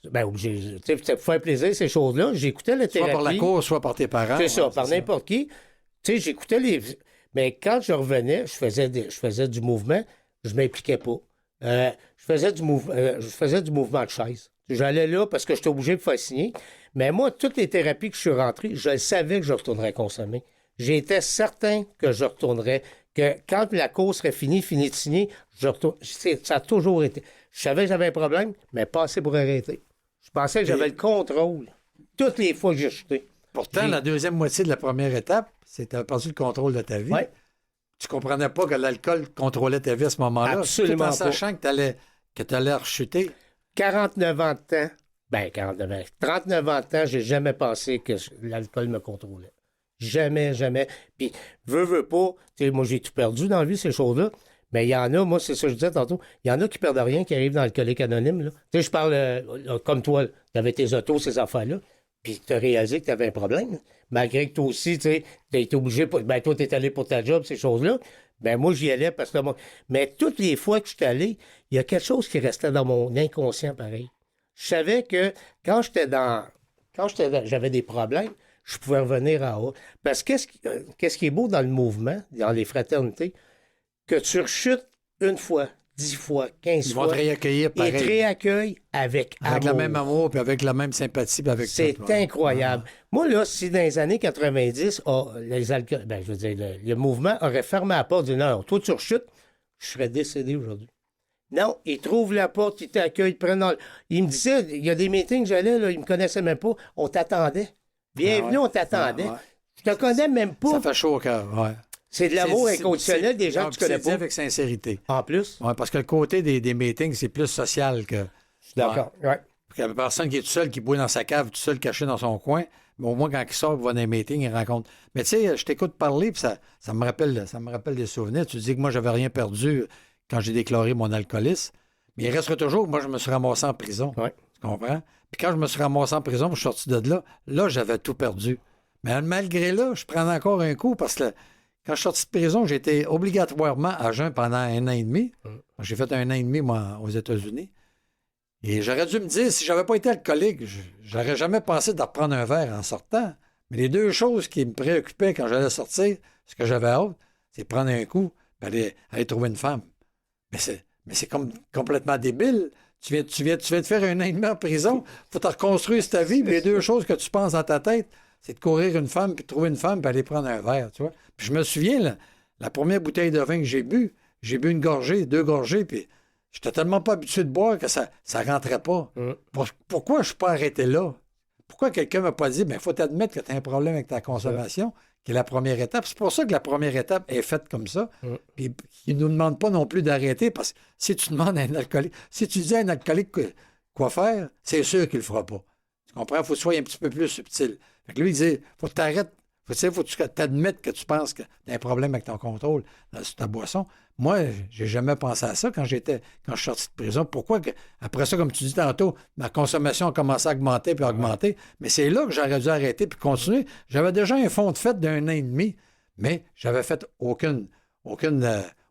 Ben, obligé. Tu sais, pour faire plaisir, ces choses-là. J'écoutais la thérapie. Soit par la cour, soit par tes parents. C'est ça, par n'importe qui. Tu sais, j'écoutais les... Mais quand je revenais, je faisais du mouvement, je m'impliquais pas. Je faisais du mouvement de chaise. J'allais là parce que j'étais obligé de faire signer. Mais moi, toutes les thérapies que je suis rentré, je savais que je retournerais consommer. J'étais certain que je retournerais, que quand la course serait fini de signer, je retourne. Ça a toujours été. Je savais que j'avais un problème, mais pas assez pour arrêter. Je pensais que j'avais le contrôle. Toutes les fois que j'ai chuté. Pourtant, la deuxième moitié de la première étape, c'est que tu as perdu le contrôle de ta vie. Ouais. Tu comprenais pas que l'alcool contrôlait ta vie à ce moment-là. Absolument tout en sachant que tu allais rechuter. 49 ans de temps. 49 ans. 39 ans de temps, j'ai jamais pensé que l'alcool me contrôlait. Jamais, jamais. Puis, veux pas, tu sais, moi, j'ai tout perdu dans la vie, ces choses-là. Mais il y en a, moi, c'est ça que je disais tantôt, il y en a qui perdent rien, qui arrivent dans l'alcoolique anonyme, là. Tu sais, je parle comme toi, tu avais tes autos, ces affaires-là, puis tu as réalisé que tu avais un problème. Malgré que toi aussi, tu sais, tu as été obligé, toi, tu es allé pour ta job, ces choses-là. Moi, j'y allais parce que... Mais toutes les fois que je suis allé, il y a quelque chose qui restait dans mon inconscient, pareil. Je savais que quand j'avais des problèmes, je pouvais revenir en haut. Parce que qu'est-ce qui est beau dans le mouvement, dans les fraternités, que tu rechutes une fois, 10 fois, 15 fois. Ils vont te réaccueillir pareil. Ils te réaccueillent avec amour. Avec le même amour, puis avec la même sympathie, puis avec c'est tout. incroyable. Moi, là, si dans les années 90, les alcools, je veux dire, le mouvement aurait fermé la porte, dit non, toi, tu rechutes, je serais décédé aujourd'hui. Non, ils trouvent la porte, ils t'accueillent, ils me disaient, il y a des meetings, j'allais, là, ils me connaissaient même pas, on t'attendait. Bienvenue, on t'attendait. Je te connais même pas. Ça fait chaud au cœur, ouais. C'est de l'amour inconditionnel des gens que tu connais pas. C'est avec sincérité. En plus. Oui, parce que le côté des meetings, c'est plus social que... Je suis d'accord, ouais. Il y a une personne qui est tout seul, qui boit dans sa cave, tout seul, caché dans son coin. Mais au moins, quand il sort, il va dans un meeting, il rencontre. Mais tu sais, je t'écoute parler, puis ça me rappelle des souvenirs. Tu dis que moi, j'avais rien perdu quand j'ai déclaré mon alcoolisme. Mais il resterait toujours que moi, je me suis ramassé en prison. Ouais. Tu comprends? Puis quand je me suis ramassé en prison, je suis sorti de là, j'avais tout perdu. Mais malgré là, je prenais encore un coup parce que quand je suis sorti de prison, j'étais obligatoirement à jeun pendant 1 an et demi. J'ai fait 1 an et demi, moi, aux États-Unis. Et j'aurais dû me dire, si j'avais pas été alcoolique, j'aurais jamais pensé de reprendre un verre en sortant. Mais les deux choses qui me préoccupaient quand j'allais sortir, ce que j'avais hâte, c'est prendre un coup et aller trouver une femme. Mais c'est complètement débile. Tu viens de faire 1 an et demi en prison, faut te reconstruire ta vie, puis les deux choses que tu penses dans ta tête, c'est de courir une femme, puis de trouver une femme, puis aller prendre un verre, tu vois. Puis je me souviens, la première bouteille de vin que j'ai bu une gorgée, 2 gorgées, puis j'étais tellement pas habitué de boire que ça rentrait pas. Pourquoi je suis pas arrêté là? Pourquoi quelqu'un m'a pas dit, il faut t'admettre que tu as un problème avec ta consommation, qui est la première étape. C'est pour ça que la première étape est faite comme ça. Puis ils ne nous demandent pas non plus d'arrêter, parce que si tu demandes à un alcoolique, si tu dis à un alcoolique quoi faire, c'est sûr qu'il le fera pas. Tu comprends? Il faut que tu sois un petit peu plus subtil. Fait que lui, il dit, faut que tu arrêtes. Faut que tu t'admettes que tu penses que tu as un problème avec ton contrôle sur ta boisson. Moi, j'ai jamais pensé à ça quand je suis sorti de prison. Pourquoi? Après ça, comme tu dis tantôt, ma consommation a commencé à augmenter puis à augmenter. Mais c'est là que j'aurais dû arrêter puis continuer. J'avais déjà un fonds de fête d'1 an et demi, mais j'avais fait aucun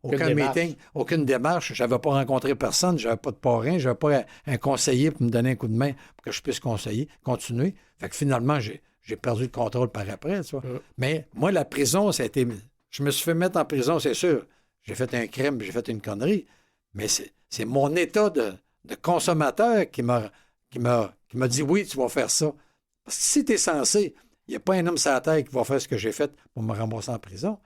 meeting, aucune démarche. Je n'avais pas rencontré personne, je n'avais pas de parrain, je n'avais pas un conseiller pour me donner un coup de main pour que je puisse continuer. Fait que finalement, j'ai perdu le contrôle par après, tu vois. Mais moi, la prison, ça a été... Je me suis fait mettre en prison, c'est sûr. J'ai fait un crime, j'ai fait une connerie. Mais c'est mon état de consommateur qui m'a dit, oui, tu vas faire ça. Parce que si tu es censé, il n'y a pas un homme sur la terre qui va faire ce que j'ai fait pour me rembourser en prison.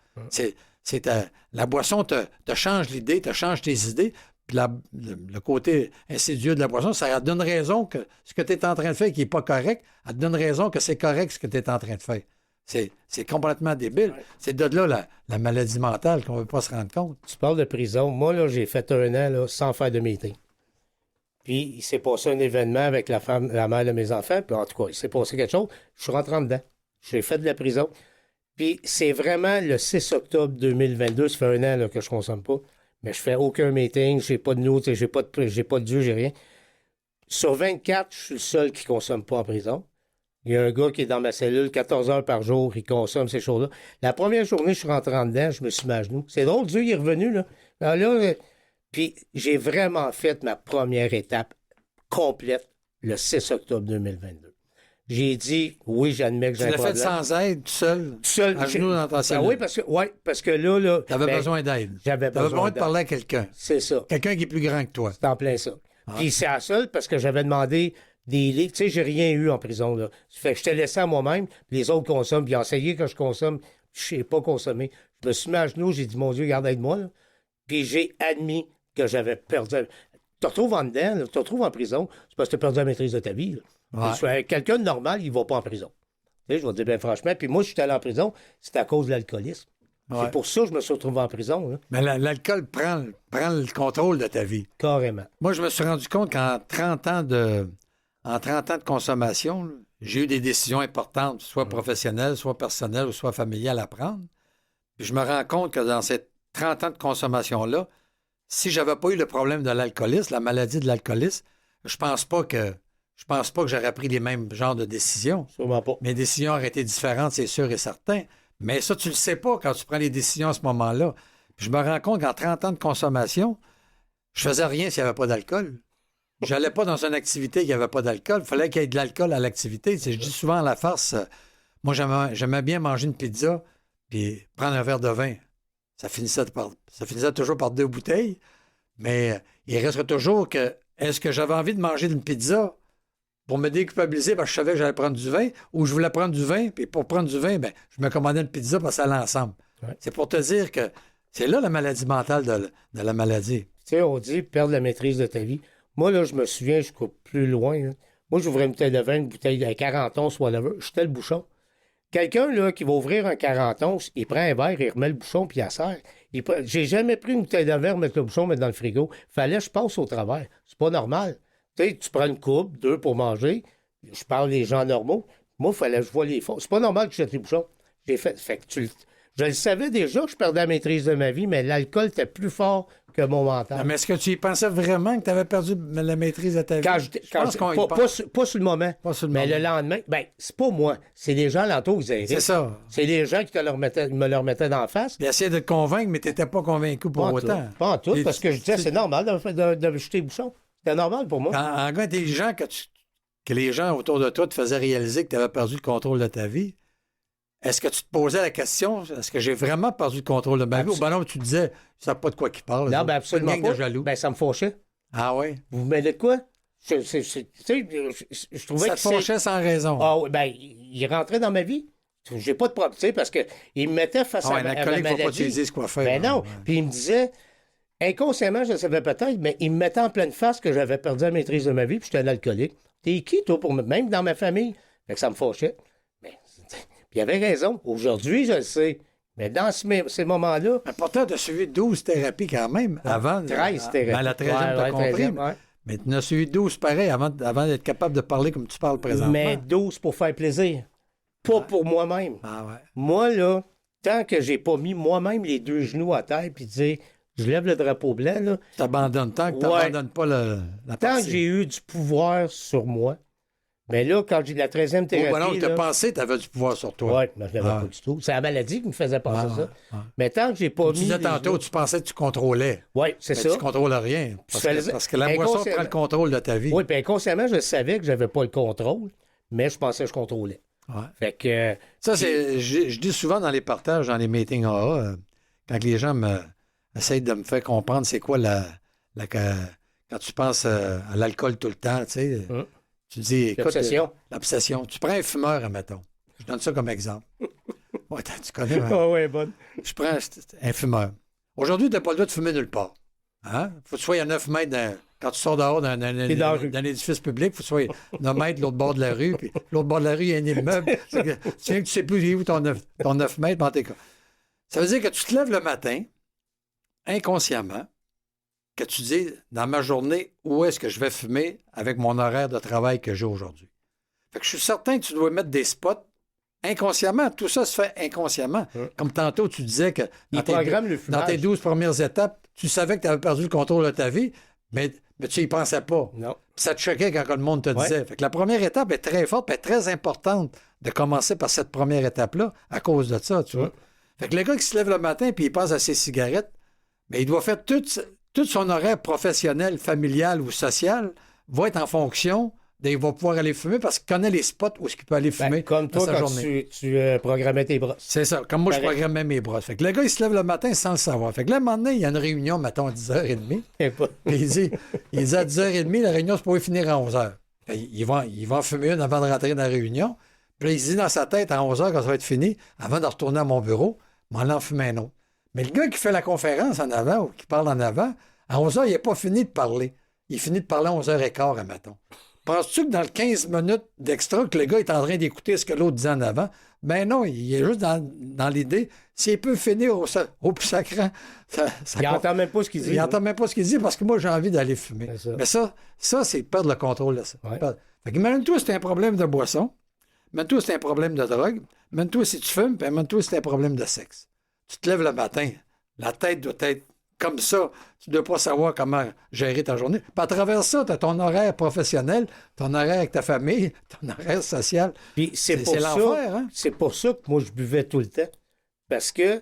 La boisson te change l'idée, te change tes idées. Puis le côté insidieux de la boisson, ça te donne raison que ce que tu es en train de faire qui n'est pas correct, elle te donne raison que c'est correct ce que tu es en train de faire. C'est complètement débile. Ouais. C'est de là la maladie mentale qu'on ne veut pas se rendre compte. Tu parles de prison. Moi, là, j'ai fait 1 an là, sans faire de meeting. Puis, il s'est passé un événement avec la mère de mes enfants. Puis, en tout cas, il s'est passé quelque chose. Je suis rentré en dedans. J'ai fait de la prison. Puis, c'est vraiment le 6 octobre 2022. Ça fait 1 an là, que je ne consomme pas. Mais je fais aucun meeting. J'ai pas de notes. J'ai pas de Dieu. J'ai rien. Sur 24, je suis le seul qui ne consomme pas en prison. Il y a un gars qui est dans ma cellule 14 heures par jour, il consomme ces choses-là. La première journée, je suis rentré en dedans, je me suis mis à genoux. C'est drôle, Dieu il est revenu, là. Puis j'ai vraiment fait ma première étape complète le 6 octobre 2022. J'ai dit, oui, j'admets que j'ai un problème. Tu l'as fait sans aide, tout seul à genoux dans ta cellule. Oui, parce que là... Tu avais besoin d'aide. J'avais besoin d'aide. Tu avais besoin de parler à quelqu'un. C'est ça. Quelqu'un qui est plus grand que toi. C'est en plein ça. Puis c'est la seule parce que j'avais demandé... des livres. Tu sais, j'ai rien eu en prison, là. Fait que je t'ai laissé à moi-même, puis les autres consomment, puis ils ont essayé que je consomme, je sais pas consommer. Je me suis mis à genoux, j'ai dit, mon Dieu, garde aide-moi, là. Puis j'ai admis que j'avais perdu. Tu te retrouves en dedans, tu te retrouves en prison, c'est parce que tu as perdu la maîtrise de ta vie, là. Ouais. Quelqu'un de normal, il va pas en prison. Tu sais, je vais te dire bien franchement. Puis moi, je suis allé en prison, c'est à cause de l'alcoolisme. Ouais. C'est pour ça que je me suis retrouvé en prison, là. Mais l'alcool prend le contrôle de ta vie. Carrément. Moi, je me suis rendu compte qu'en 30 ans de consommation, là, j'ai eu des décisions importantes, soit professionnelles, soit personnelles ou soit familiales à prendre. Puis je me rends compte que dans ces 30 ans de consommation-là, si j'avais pas eu le problème de l'alcoolisme, la maladie de l'alcoolisme, je pense pas que j'aurais pris les mêmes genres de décisions. Sûrement pas. Mes décisions auraient été différentes, c'est sûr et certain. Mais ça, tu le sais pas quand tu prends les décisions à ce moment-là. Puis je me rends compte qu'en 30 ans de consommation, je faisais rien s'il n'y avait pas d'alcool. J'allais pas dans une activité qui n'y avait pas d'alcool. Il fallait qu'il y ait de l'alcool à l'activité. Tu sais, je dis souvent à la farce, moi, j'aimais bien manger une pizza puis prendre un verre de vin. Ça finissait toujours par 2 bouteilles. Mais il resterait toujours que, est-ce que j'avais envie de manger une pizza pour me déculpabiliser parce que je savais que j'allais prendre du vin, ou je voulais prendre du vin, puis pour prendre du vin, ben, je me commandais une pizza parce que ça allait ensemble. Ouais. C'est pour te dire que c'est là la maladie mentale de la maladie. Tu sais, on dit perdre la maîtrise de ta vie. Moi, là, je me souviens, je coupe plus loin, là. Moi, j'ouvrais une bouteille de vin, une bouteille de 40 onces, whatever. J'étais le bouchon. Quelqu'un, là, qui va ouvrir un 40 onces, il prend un verre, il remet le bouchon, puis il serre. J'ai jamais pris une bouteille de verre, mettre le bouchon, mettre dans le frigo. Fallait que je passe au travers. C'est pas normal. Tu sais, tu prends une coupe, 2 pour manger. Je parle des gens normaux. Moi, il fallait que je vois les fonds. C'est pas normal que je jette les bouchons. Fait que je le savais déjà que je perdais la maîtrise de ma vie, mais l'alcool était plus fort que mon mental. Non, mais est-ce que tu y pensais vraiment que tu avais perdu la maîtrise de ta vie? Pas sur le moment. Pas sur le mais moment. le lendemain, ben, c'est pas moi. C'est les gens alentour qui disaient. C'est ça. C'est les gens qui me le remettaient d'en face. Ils essayaient de te convaincre, mais tu n'étais pas convaincu pour Pas en autant. tout. Pas en tout, Et parce que je disais, c'est normal de jeter les bouchons. C'était normal pour moi. En gars intelligent, que les gens autour de toi te faisaient réaliser que tu avais perdu le contrôle de ta vie, est-ce que tu te posais la question, est-ce que j'ai vraiment perdu le contrôle de ma vie? Ou ben non, tu disais, tu ne sais pas de quoi qu'il parle. Non, ben absolument Une gang pas. de jaloux. Ben, ça me fâchait. Ah oui? Vous me mêlez de quoi? Je trouvais Ça que te fâchait sans raison. Ah oui, ben, il rentrait dans ma vie. J'ai pas de problème, tu sais, parce qu'il me mettait face à Un ma alcoolique, il ne faut pas maladie. te dire quoi faire. Ben non. Ouais. Puis il me disait, inconsciemment, je le savais peut-être, mais il me mettait en pleine face que j'avais perdu la maîtrise de ma vie, puis j'étais un alcoolique. T'es qui, toi, même dans ma famille? Fait que ça me fâchait. Mais, puis il avait raison. Aujourd'hui, je le sais. Mais dans ces moments-là. Mais pourtant, tu as suivi 12 thérapies quand même avant. 13 thérapies. À la 13e, tu as compris. 13e, ouais. Mais tu en as suivi 12 pareil avant d'être capable de parler comme tu parles présentement. Mais 12 pour faire plaisir. Pas pour moi-même. Ah ouais. Moi, là, tant que j'ai pas mis moi-même les 2 genoux à terre puis dire, je lève le drapeau blanc, là. Tu t'abandonnes tant que tu Ouais. n'abandonnes pas la Tant partie. que j'ai eu du pouvoir sur moi. Mais là, quand j'ai la 13e Oh, thérapie. ben non, tu as là, pensé que tu avais du pouvoir sur toi. ouais, mais je l'avais Ah. pas du tout. C'est la maladie qui me faisait penser Ah, ça. ouais. Mais tant que j'ai pas Tu mis. disais les tantôt, genoux- tu pensais que tu contrôlais. Oui, c'est Mais ça. tu contrôles rien. Parce que la boisson inconsciemment- prend le contrôle de ta vie. Oui, puis inconsciemment, je savais que j'avais pas le contrôle, mais je pensais que je contrôlais. Ouais. Fait que. Ça, je dis souvent dans les partages, dans les meetings AA, quand les gens essayent de me faire comprendre c'est quoi quand tu penses à l'alcool tout le temps, tu sais, tu dis, écoute, L'obsession. l'obsession. Tu prends un fumeur, admettons. Je donne ça comme exemple. Ouais, tu connais. Hein? Ah ouais, bonne. Je prends un fumeur. Aujourd'hui, tu n'as pas le droit de fumer nulle part. Hein? Faut que tu sois à 9 mètres quand tu sors dehors d'un édifice public, faut que tu sois 9 mètres l'autre bord de la rue, puis l'autre bord de la rue, il y a un immeuble. Tu sais que tu sais plus où ton 9 mètres, en tes cas. Ça veut dire que tu te lèves le matin, inconsciemment, que tu dis, dans ma journée, où est-ce que je vais fumer avec mon horaire de travail que j'ai aujourd'hui. Fait que je suis certain que tu dois mettre des spots inconsciemment. Tout ça se fait inconsciemment. Comme tantôt, tu disais que Il programme le fumage. dans tes 12 premières étapes, tu savais que tu avais perdu le contrôle de ta vie, mais tu n'y pensais pas. Non. Ça te choquait quand le monde te disait. Fait que la première étape est très forte et très importante de commencer par cette première étape-là à cause de ça, tu vois. Fait que le gars qui se lève le matin puis il passe à ses cigarettes, mais il doit faire tout son horaire professionnel, familial ou social va être en fonction il va pouvoir aller fumer parce qu'il connaît les spots où il peut aller fumer Comme dans toi, sa quand journée. tu programmais tes brosses. C'est ça. Comme moi, je Pareil. programmais mes brosses. Fait que le gars, il se lève le matin sans le savoir. Fait que là, un moment donné, il y a une réunion, mettons, à 10h30. Puis il dit à 10h30, la réunion, c'est pour finir à 11h. Il va en fumer une avant de rentrer dans la réunion. Puis là, il se dit dans sa tête, à 11h, quand ça va être fini, avant de retourner à mon bureau, m'en en fumer un autre. Mais le gars qui fait la conférence en avant ou qui parle en avant, à 11h, il n'a pas fini de parler. Il finit de parler à 11h15, admettons. penses-tu que dans le 15 minutes d'extra, que le gars est en train d'écouter ce que l'autre dit en avant? Ben non, il est juste dans l'idée. S'il peut finir au plus sacrant, il n'entend même pas ce qu'il dit. Il n'entend même pas ce qu'il dit parce que moi, j'ai envie d'aller fumer. Mais ça, c'est perdre le contrôle de ça. Ouais. Fait qu'imagine-toi si c'est un problème de boisson, imagine-toi si c'est un problème de drogue, imagine-toi si tu fumes, puis imagine-toi si c'est un problème de sexe. Tu te lèves le matin, la tête doit être comme ça. Tu ne dois pas savoir comment gérer ta journée. Puis à travers ça, tu as ton horaire professionnel, ton horaire avec ta famille, ton horaire social. Puis c'est l'enfer, hein? C'est pour ça que moi, je buvais tout le temps. Parce que,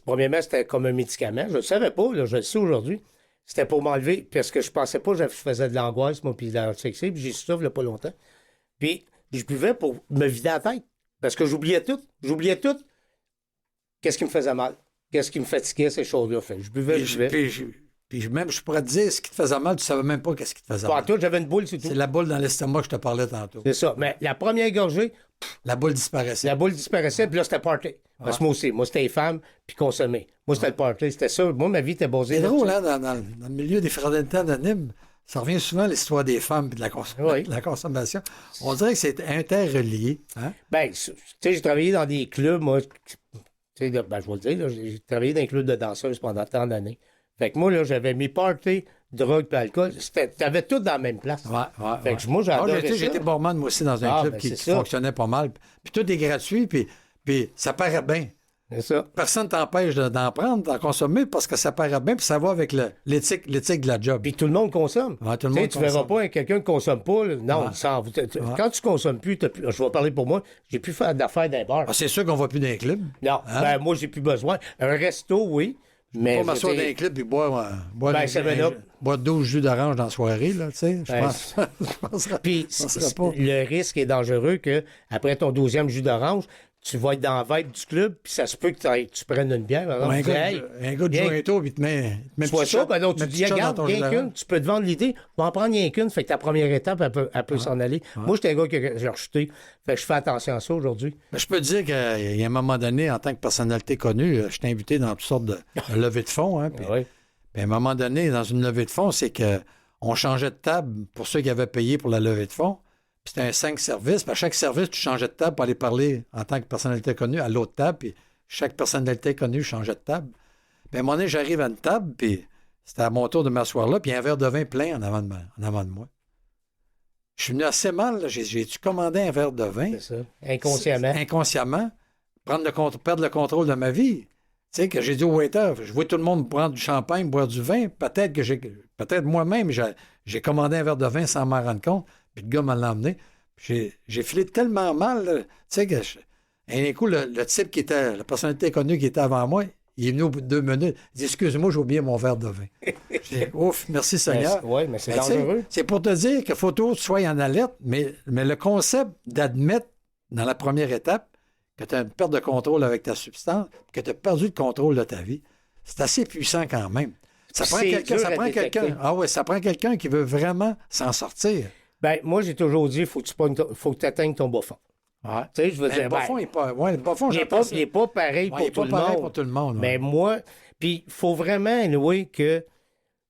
premièrement, c'était comme un médicament. Je ne le savais pas, là, je le sais aujourd'hui. C'était pour m'enlever, parce que je pensais pas que je faisais de l'angoisse, moi, puis de l'anxiété, puis j'ai su ça il n'y a pas longtemps. Puis je buvais pour me vider la tête. Parce que j'oubliais tout. Qu'est-ce qui me faisait mal? Qu'est-ce qui me fatiguait, ces choses-là? Fait, je buvais. Puis même, je pourrais te dire, ce qui te faisait mal, tu ne savais même pas qu'est-ce qui te faisait mal. Toi, j'avais une boule, c'est tout. C'est la boule dans l'estomac que je te parlais tantôt. C'est ça. Mais la première gorgée, la boule disparaissait. Puis là, c'était party. Parce que moi aussi, c'était les femmes, puis consommer. Moi, c'était le party, c'était ça. Moi, ma vie était basée là-dessus. C'est drôle, hein, dans le milieu des fraternités anonymes, ça revient souvent à l'histoire des femmes et de la consommation. On dirait que c'est interrelié. Hein? Ben, tu sais, j'ai travaillé dans des clubs, moi. Je vais le dire, là, j'ai travaillé dans un club de danseuses pendant tant d'années. Fait que moi, là, j'avais mes parties, drogue et alcool. T'avais tout dans la même place. Fait que moi, j'adorais ça. J'étais barman, moi aussi, dans un club qui fonctionnait pas mal. Puis tout est gratuit, puis ça paraît bien. C'est ça. Personne ne t'empêche d'en prendre, d'en consommer, parce que ça paraît bien, puis ça va avec l'éthique de la job. Puis tout le monde consomme. Tout le monde tu verras pas quelqu'un qui consomme pas. Là. Non, quand tu consommes plus, je vais parler pour moi, j'ai plus fait d'affaires d'un bar. C'est sûr qu'on va plus dans les clubs. Non, moi, j'ai plus besoin. Un resto, oui. Mais pas m'asseoir dans les clubs et boire 12 jus d'orange dans la soirée, là, tu sais. Je penserais puis pas. Le risque est dangereux que après ton 12e jus d'orange, tu vas être dans la vibe du club, puis ça se peut que tu prennes une bière. Alors, un gars de jointo, puis il te met soit ça, ben non, tu dis, regarde, rien qu'une, tu peux te vendre l'idée, va en prendre rien qu'une, fait que ta première étape, elle peut s'en aller. Moi, j'étais un gars qui a rechuté, fait que je fais attention à ça aujourd'hui. Ben, je peux te dire qu'il y a un moment donné, en tant que personnalité connue, je t'ai invité dans toutes sortes de levées de fonds. Hein, puis à un moment donné, dans une levée de fonds, c'est qu'on changeait de table pour ceux qui avaient payé pour la levée de fonds. Puis c'était un 5 services. Puis à chaque service, tu changeais de table pour aller parler en tant que personnalité connue à l'autre table. Puis chaque personnalité connue changeait de table. Puis à un moment donné, j'arrive à une table, puis c'était à mon tour de m'asseoir là, puis il y a un verre de vin plein en avant de moi. Je suis venu assez mal. Là. J'ai-tu commandé un verre de vin? C'est ça. Inconsciemment. Perdre le contrôle de ma vie. Tu sais, que j'ai dit au waiter, je vois tout le monde prendre du champagne, boire du vin. Peut-être moi-même, j'ai commandé un verre de vin sans m'en rendre compte. Puis le gars m'a emmené. J'ai filé tellement mal, tu sais, que un coup, le type qui était, la personnalité connue qui était avant moi, il est venu au bout de 2 minutes. Il dit, excuse-moi, j'ai oublié mon verre de vin. J'ai dit, ouf, merci Seigneur. Oui, mais c'est dangereux. C'est pour te dire qu'il faut toujours que tu sois en alerte, mais le concept d'admettre dans la première étape que tu as une perte de contrôle avec ta substance, que tu as perdu le contrôle de ta vie, c'est assez puissant quand même. Ça prend quelqu'un qui veut vraiment s'en sortir. Ben, moi, j'ai toujours dit, il faut que tu atteignes ton bas fond. Ouais. Tu sais, je veux dire, le bas fond, il n'est pas pareil pour tout le monde. Mais moi, puis il faut vraiment, anyway, que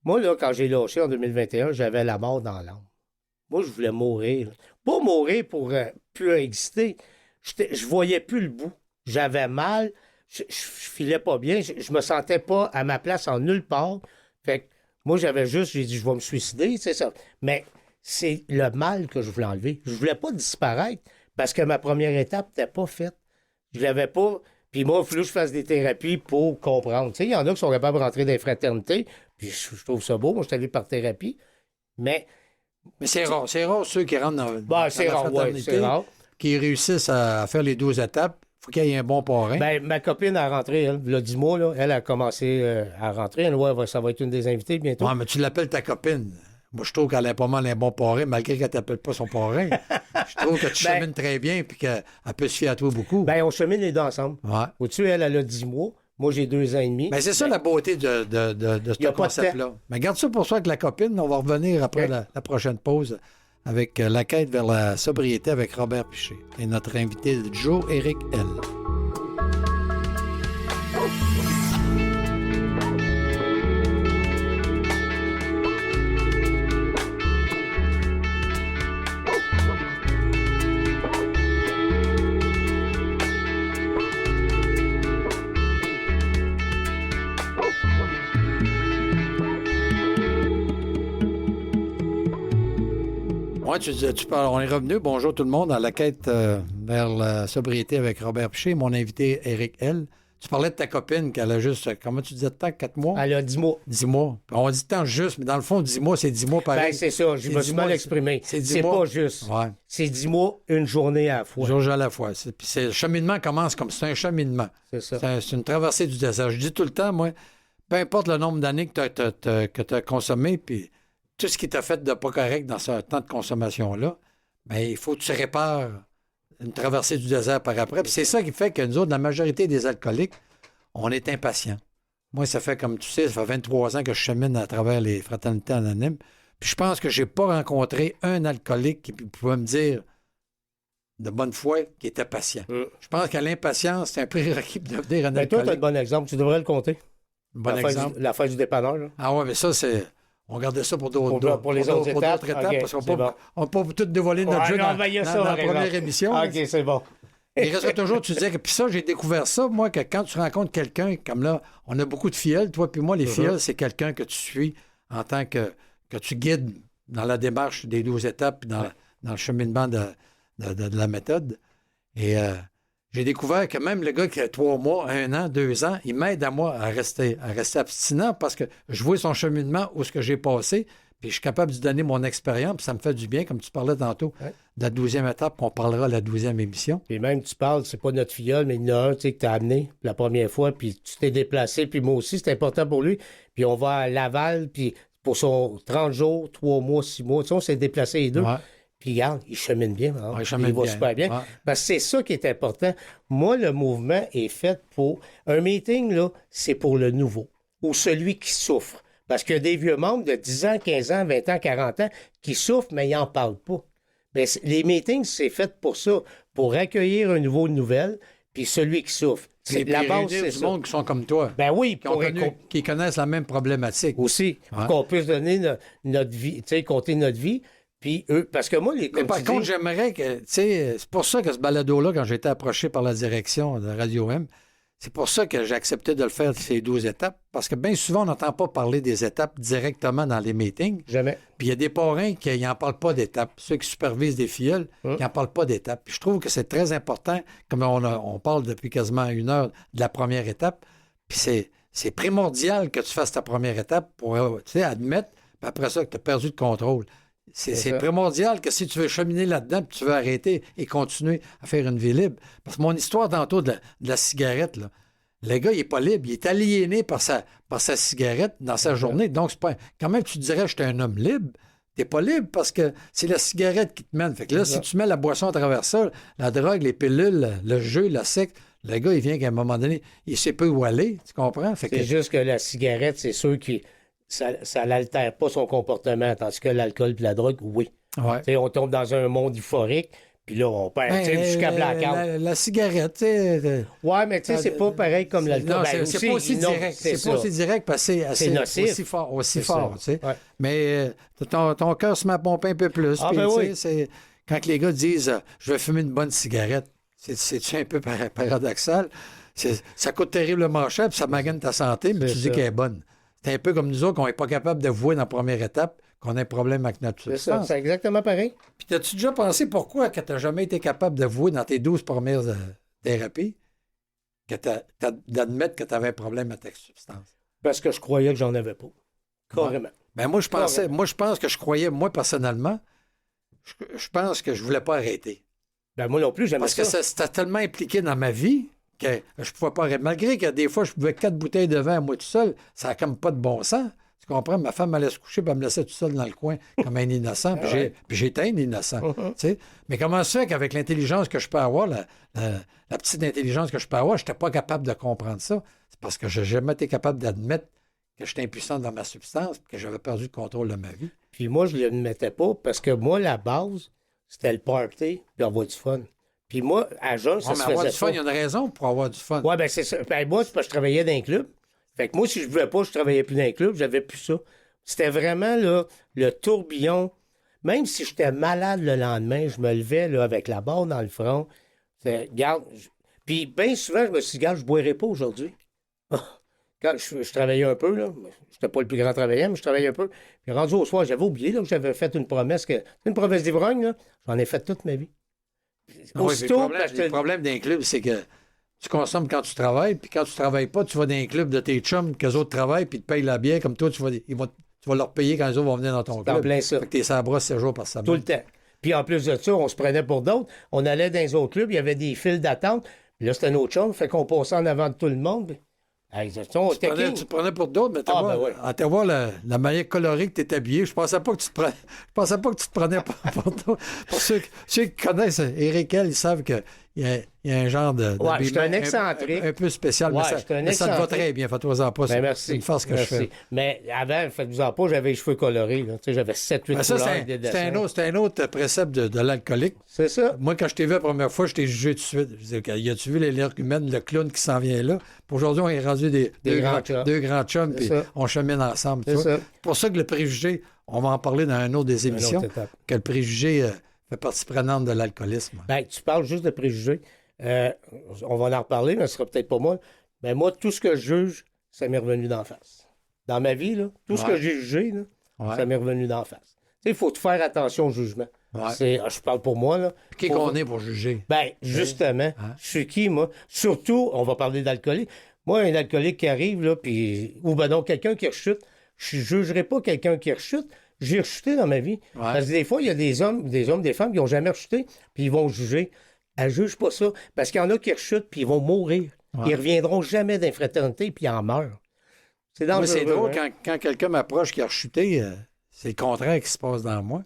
moi, là, quand j'ai lâché en 2021, j'avais la mort dans l'âme. Moi, je voulais mourir. Pas mourir pour plus exister. Je voyais plus le bout. J'avais mal. Je filais pas bien. Je me sentais pas à ma place en nulle part. Fait que moi, j'ai dit, je vais me suicider, c'est ça. Mais c'est le mal que je voulais enlever. Je voulais pas disparaître parce que ma première étape n'était pas faite. Je l'avais pas. Puis moi, il fallait que je fasse des thérapies pour comprendre. Tu sais, il y en a qui sont capables de rentrer dans les fraternités. Puis je trouve ça beau. Moi, je suis allé par thérapie. Mais c'est rare. C'est rare ceux qui rentrent dans la fraternité, c'est rare. Qui réussissent à faire les 12 étapes. Il faut qu'il y ait un bon parrain. Ben, ma copine a rentré, elle, il y a 10 mois, là, elle a commencé à rentrer. Elle, ça va être une des invitées bientôt. Oui, mais tu l'appelles ta copine. Moi, je trouve qu'elle a pas mal un bon parrain, malgré qu'elle ne t'appelle pas son parrain. Je trouve que tu chemines très bien et qu'elle peut se fier à toi beaucoup. Ben, on chemine les deux ensemble. Ouais. Au-dessus, elle a 10 mois. Moi, j'ai 2 ans et demi. Ben, c'est ça la beauté de ce concept-là. Mais garde ça pour soi avec la copine. On va revenir après la prochaine pause avec la quête vers la sobriété avec Robert Piché. Et notre invité du jour, Éric L. Oui, tu parles, on est revenu. Bonjour tout le monde à la quête vers la sobriété avec Robert Piché. Mon invité, Éric L. Tu parlais de ta copine qu'elle a juste, comment tu disais de temps, 4 mois? Elle a 10 mois. 10 mois. On dit temps juste, mais dans le fond, 10 mois, c'est 10 mois pareil. Ben, c'est ça, je me suis mal exprimé. C'est pas juste. Ouais. C'est 10 mois, une journée à la fois. Une journée à la fois. Puis le cheminement commence comme c'est un cheminement. C'est ça. C'est une traversée du désert. Je dis tout le temps, moi, peu importe le nombre d'années que tu as consommé, puis tout ce qui t'a fait de pas correct dans ce temps de consommation-là, bien, il faut que tu répares une traversée du désert par après. Puis c'est ça qui fait que nous autres, la majorité des alcooliques, on est impatients. Moi, ça fait, comme tu sais, ça fait 23 ans que je chemine à travers les fraternités anonymes. Puis je pense que j'ai pas rencontré un alcoolique qui pouvait me dire de bonne foi qui était patient. Je pense que l'impatience, c'est un prérequis de devenir un Ben, toi, alcoolique. tu as un bon exemple. Tu devrais le compter. Bon exemple. La fête du dépanneur. Là. Ah ouais, mais ça, c'est... On gardait ça pour d'autres Pour les autres étapes. Okay, parce qu'on n'a pas tout dévoilé notre jeu dans la première émission. OK, c'est bon. Il reste toujours, tu disais que... Puis ça, j'ai découvert ça, moi, que quand tu rencontres quelqu'un, comme là, on a beaucoup de filleuls, toi puis moi, les filleuls, c'est quelqu'un que tu suis en tant que tu guides dans la démarche des 12 étapes, puis dans le cheminement de la méthode. Et j'ai découvert que même le gars qui a 3 mois, 1 an, 2 ans, il m'aide à moi à rester abstinent parce que je vois son cheminement, où ce que j'ai passé, puis je suis capable de lui donner mon expérience, puis ça me fait du bien, comme tu parlais tantôt, de la 12e étape, qu'on parlera à la 12e émission. Puis même, tu parles, c'est pas notre filleul, mais il y en a un, tu sais, que t'as amené la première fois, puis tu t'es déplacé, puis moi aussi, c'est important pour lui. Puis on va à Laval, puis pour son 30 jours, 3 mois, 6 mois, tu sais, on s'est déplacés les deux. Ouais. Puis regarde, il chemine bien. Hein? Il va super bien. Ouais. Parce que c'est ça qui est important. Moi, le mouvement est fait pour... Un meeting, là, c'est pour le nouveau, ou celui qui souffre. Parce qu'il y a des vieux membres de 10 ans, 15 ans, 20 ans, 40 ans qui souffrent, mais ils n'en parlent pas. Bien, les meetings, c'est fait pour ça, pour accueillir un nouveau nouvelle, puis celui qui souffre. C'est la base, c'est du monde qui sont comme toi. Ben oui, qui connaissent la même problématique. Aussi, pour qu'on puisse donner notre vie, tu sais, compter notre vie. Puis eux, parce que moi, mais par contre, j'aimerais que, tu sais, c'est pour ça que ce balado-là, quand j'ai été approché par la direction de Radio M, c'est pour ça que j'ai accepté de le faire, ces 12 étapes, parce que bien souvent, on n'entend pas parler des étapes directement dans les meetings. Jamais. Puis il y a des parrains qui n'en parlent pas d'étapes. Ceux qui supervisent des filleuls, qui n'en parlent pas d'étapes. Puis je trouve que c'est très important, comme on parle depuis quasiment 1 heure de la première étape, puis c'est primordial que tu fasses ta première étape pour, tu sais, admettre, puis après ça, que tu as perdu le contrôle. C'est primordial que si tu veux cheminer là-dedans, puis tu veux arrêter et continuer à faire une vie libre. Parce que mon histoire tantôt de la cigarette, là, le gars, il n'est pas libre. Il est aliéné par sa cigarette dans sa journée. Donc, c'est pas... quand même, tu dirais que j'étais un homme libre. Tu n'es pas libre parce que c'est la cigarette qui te mène. Fait que là, si tu mets la boisson à travers ça, la drogue, les pilules, le jeu, la secte, le gars, il vient qu'à un moment donné, il ne sait pas où aller. Tu comprends? Fait c'est juste que la cigarette, c'est sûr qui... Ça n'altère pas son comportement, tandis que l'alcool et la drogue, oui. Ouais. On tombe dans un monde euphorique, puis là, on perd jusqu'à blackout. La cigarette, tu sais... Oui, mais tu sais, c'est pas pareil comme l'alcool. Non, c'est pas aussi direct. C'est pas aussi direct parce que c'est nocif. Aussi fort, tu sais. Ouais. Mais ton cœur se met à pomper un peu plus. Ah, ben oui. Quand les gars disent « Je vais fumer une bonne cigarette », c'est un peu paradoxal. Ça coûte terriblement cher, puis ça magane ta santé, mais tu dis qu'elle est bonne. C'est un peu comme nous autres qu'on n'est pas capable d'avouer dans la première étape qu'on a un problème avec notre substance. C'est exactement pareil. Puis as-tu déjà pensé pourquoi que tu n'as jamais été capable d'avouer dans tes 12 premières thérapies d'admettre que tu avais un problème avec ta substance? Parce que je croyais que j'en avais pas. Carrément. Ben moi, je pense que je croyais, moi, personnellement, je pense que je voulais pas arrêter. Ben moi non plus, j'aimais ça. Parce que c'était tellement impliqué dans ma vie que je pouvais pas arrêter. Malgré que des fois, je buvais 4 bouteilles de vin à moi tout seul, ça n'a comme pas de bon sens. Tu comprends? Ma femme allait se coucher et elle me laissait tout seul dans le coin comme un innocent. Puis j'étais un innocent. Tu sais? Mais comment ça fait qu'avec l'intelligence que je peux avoir, la petite intelligence que je peux avoir, je n'étais pas capable de comprendre ça? C'est parce que je n'ai jamais été capable d'admettre que j'étais impuissant dans ma substance et que j'avais perdu le contrôle de ma vie. Puis moi, je ne l'admettais pas parce que moi, la base, c'était le party puis avoir du fun. Puis moi, à jeune, ça se faisait avoir du fun, pas. il y a une raison pour avoir du fun. Oui, bien c'est ça. Ben, moi, c'est parce que je travaillais dans un club. Fait que moi, si je ne voulais pas, je travaillais plus dans un club, j'avais plus ça. C'était vraiment là, le tourbillon. Même si j'étais malade le lendemain, je me levais là, avec la barre dans le front. Garde. Puis bien souvent, je me suis dit, regarde, je ne boirai pas aujourd'hui. quand je travaillais un peu, là, j'étais pas le plus grand travailleur, mais je travaillais un peu. Puis rendu au soir, j'avais oublié là, que j'avais fait une promesse, une promesse d'ivrogne, là, j'en ai fait toute ma vie. Aussitôt, le problème d'un club, c'est que tu consommes quand tu travailles, puis quand tu travailles pas, tu vas dans un club de tes chums, qu'eux autres travaillent, puis ils te payent la bière, comme toi, tu vas leur payer quand les autres vont venir dans ton club. En plein ça. Fait que t'es sur la brosse 7 jours par semaine. Tout le temps. Puis en plus de ça, on se prenait pour d'autres. On allait dans les autres clubs, il y avait des files d'attente. Puis là, c'était notre chum, fait qu'on passait en avant de tout le monde. Hey, tu te prenais pour d'autres, mais à te voir la manière colorée que tu es habillé, je pensais pas que tu te prenais pour d'autres. Pour ceux qui connaissent Éric L, ils savent qu'il y a un genre de je suis un excentrique. Un peu spécial, mais ça te va très bien. Fais-toi-en pas. Merci. C'est une force que je fais. Mais avant, faites-vous-en pas, j'avais les cheveux colorés. Là. J'avais 7-8 couleurs. C'était un autre précepte de l'alcoolique. C'est ça. Moi, quand je t'ai vu la première fois, je t'ai jugé tout de suite. Je disais, y a-tu vu l'énergumène, le clown qui s'en vient là? Puis aujourd'hui, on est rendu deux grands chums, puis on chemine ensemble. C'est pour ça que le préjugé, on va en parler dans une autre des émissions, que le préjugé fait partie prenante de l'alcoolisme. Ben, tu parles juste de préjugés. On va en reparler, mais ce sera peut-être pas moi. Mais moi, tout ce que je juge, ça m'est revenu d'en face. Dans ma vie, là, tout ce que j'ai jugé, là, ça m'est revenu d'en face. Il faut faire attention au jugement. Je parle pour moi. Là. Qui qu'on est pour juger? Ben, justement, je suis qui, moi? Surtout, on va parler d'alcoolique. Moi, un alcoolique qui arrive, là, puis ou ben non, quelqu'un qui rechute, je ne jugerai pas quelqu'un qui rechute. J'ai rechuté dans ma vie. Parce que des fois, il y a des hommes, des femmes qui n'ont jamais rechuté, puis ils vont juger. Elle ne juge pas ça. Parce qu'il y en a qui rechutent, puis ils vont mourir. Ils ne reviendront jamais d'infraternité, puis ils en meurent. C'est dangereux. Moi, c'est drôle, quand quelqu'un m'approche qui a rechuté, c'est le contraire qui se passe dans moi.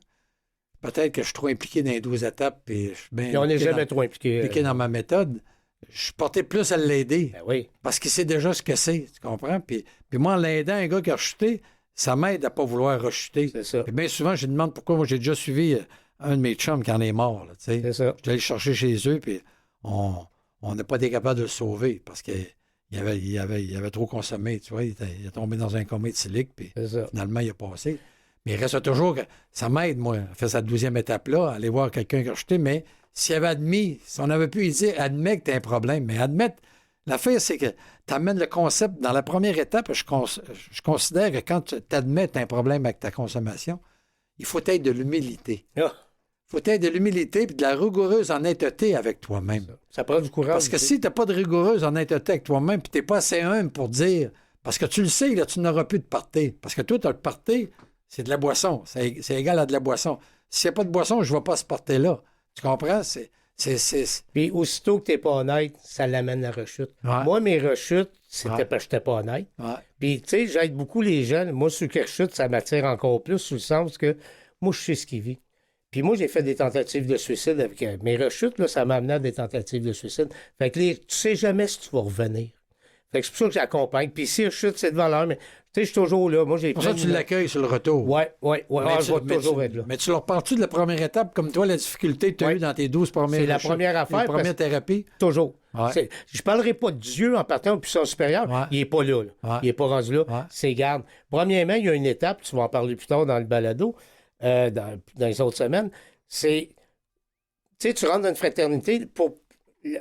Peut-être que je suis trop impliqué dans les 12 étapes, puis je suis bien. Puis on n'est jamais trop impliqué. Dans ma méthode. Je suis porté plus à l'aider. Ben oui. Parce qu'il sait déjà ce que c'est, tu comprends? Puis moi, en l'aidant, un gars qui a rechuté, ça m'aide à ne pas vouloir rechuter. C'est ça. Puis bien souvent, je lui demande pourquoi. Moi, j'ai déjà suivi un de mes chums qui en est mort. Là, c'est ça. Je suis allé le chercher chez eux, puis on n'a pas été capable de le sauver parce qu'il avait trop consommé. Tu vois, il est tombé dans un coma éthylique, puis finalement, il a passé. Mais il reste toujours que ça m'aide, moi, à faire cette 12e étape-là, aller voir quelqu'un qui a rechuté, mais s'il avait admis, si on avait pu lui dire, admets que tu as un problème, mais admettre, l'affaire, c'est que tu amènes le concept dans la première étape. Je considère que quand tu admets que tu as un problème avec ta consommation, il faut être de l'humilité. Il faut être de l'humilité et de la rigoureuse honnêteté avec toi-même. Ça prend du courage. Parce que si tu n'as pas de rigoureuse honnêteté avec toi-même puis tu n'es pas assez humble pour dire, parce que tu le sais, là, tu n'auras plus de party. Parce que toi, tu as le party, c'est de la boisson. C'est égal à de la boisson. S'il n'y a pas de boisson, je ne vais pas ce party-là. Tu comprends? Puis aussitôt que tu n'es pas honnête, ça l'amène à la rechute. Moi, mes rechutes, c'était parce que je n'étais pas honnête. Puis, tu sais, j'aide beaucoup les jeunes. Moi, ceux qui rechutent, ça m'attire encore plus, sous le sens que moi, je sais ce qu'ils vivent. Puis moi, j'ai fait des tentatives de suicide avec mes rechutes, là, ça m'a amené à des tentatives de suicide. Fait que tu sais jamais si tu vas revenir. Fait que c'est pour ça que j'accompagne. Puis si rechute, c'est de valeur, mais tu sais, je suis toujours là. Moi, j'ai pour ça que tu l'accueilles sur le retour. Oui. Je vais toujours être là. Mais tu leur parles-tu de la première étape, comme toi, la difficulté que tu as eue dans tes 12 premières c'est la première affaire. La première thérapie? Toujours. Ouais. Je parlerai pas de Dieu en partant au puissance supérieure. Ouais. Il n'est pas là. Il n'est pas rendu là. Ouais. C'est garde. Premièrement, il y a une étape, tu vas en parler plus tard dans le balado, dans les autres semaines. C'est, tu sais, tu rentres dans une fraternité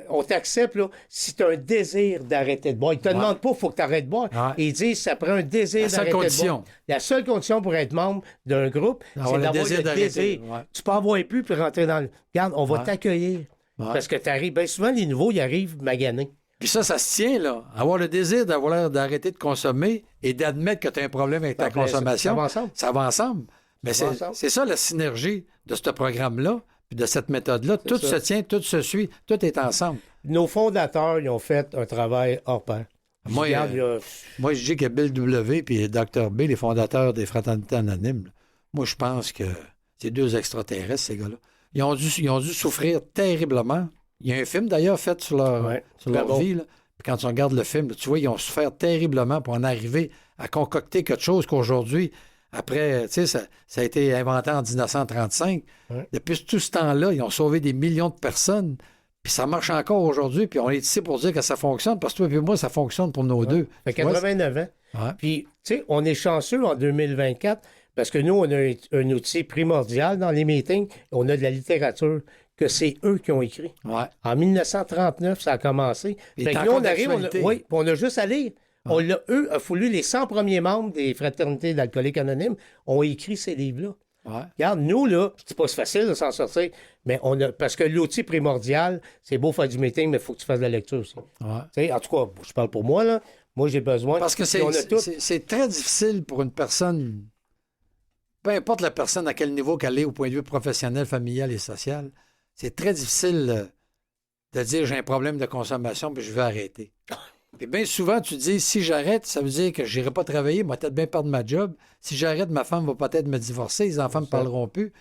on t'accepte, là, si tu as un désir d'arrêter de boire. Ils ne te demandent pas, il faut que tu arrêtes de boire. Ils disent, ça prend un désir d'arrêter de boire. La seule condition pour être membre d'un groupe, c'est d'avoir le désir. Tu peux en boire plus puis rentrer dans le... Regarde, on va t'accueillir. Parce que tu arrives... Bien souvent, les nouveaux, ils arrivent maganés. Puis ça se tient, là. Avoir le désir d'arrêter de consommer et d'admettre que tu as un problème avec ta consommation. Ça va ensemble. Mais c'est ça la synergie de ce programme-là. Puis de cette méthode-là, tout se tient, tout se suit, tout est ensemble. Nos fondateurs, ils ont fait un travail hors pair. Moi, je dis que Bill W. et Dr. B, les fondateurs des Fraternités anonymes, moi, je pense que c'est deux extraterrestres, ces gars-là. Ils ont dû souffrir terriblement. Il y a un film, d'ailleurs, fait sur leur vie. Là. Puis quand tu regardes le film, tu vois, ils ont souffert terriblement pour en arriver à concocter quelque chose qu'aujourd'hui... Après, tu sais, ça a été inventé en 1935. Depuis tout ce temps-là, ils ont sauvé des millions de personnes. Puis ça marche encore aujourd'hui. Puis on est ici pour dire que ça fonctionne. Parce que toi et moi, ça fonctionne pour nos deux. Ça fait 89 ans. Puis, tu sais, on est chanceux en 2024 parce que nous, on a un outil primordial dans les meetings. On a de la littérature que c'est eux qui ont écrit. En 1939, ça a commencé. Fait que là, on arrive, on a juste à lire. Eux, il a fallu les 100 premiers membres des fraternités d'alcooliques anonymes ont écrit ces livres-là. Ouais. Regarde, nous, là, je dis pas c'est facile de s'en sortir, mais parce que l'outil primordial, c'est beau faire du meeting, mais il faut que tu fasses de la lecture aussi. Ouais. En tout cas, je parle pour moi, là. Moi, j'ai besoin... Parce que c'est très difficile pour une personne, peu importe la personne à quel niveau qu'elle est au point de vue professionnel, familial et social, c'est très difficile de dire j'ai un problème de consommation puis je vais arrêter. Puis bien souvent, tu dis si j'arrête, ça veut dire que je n'irai pas travailler, moi peut-être bien perdre ma job. Si j'arrête, ma femme va peut-être me divorcer, les enfants ne me parleront plus.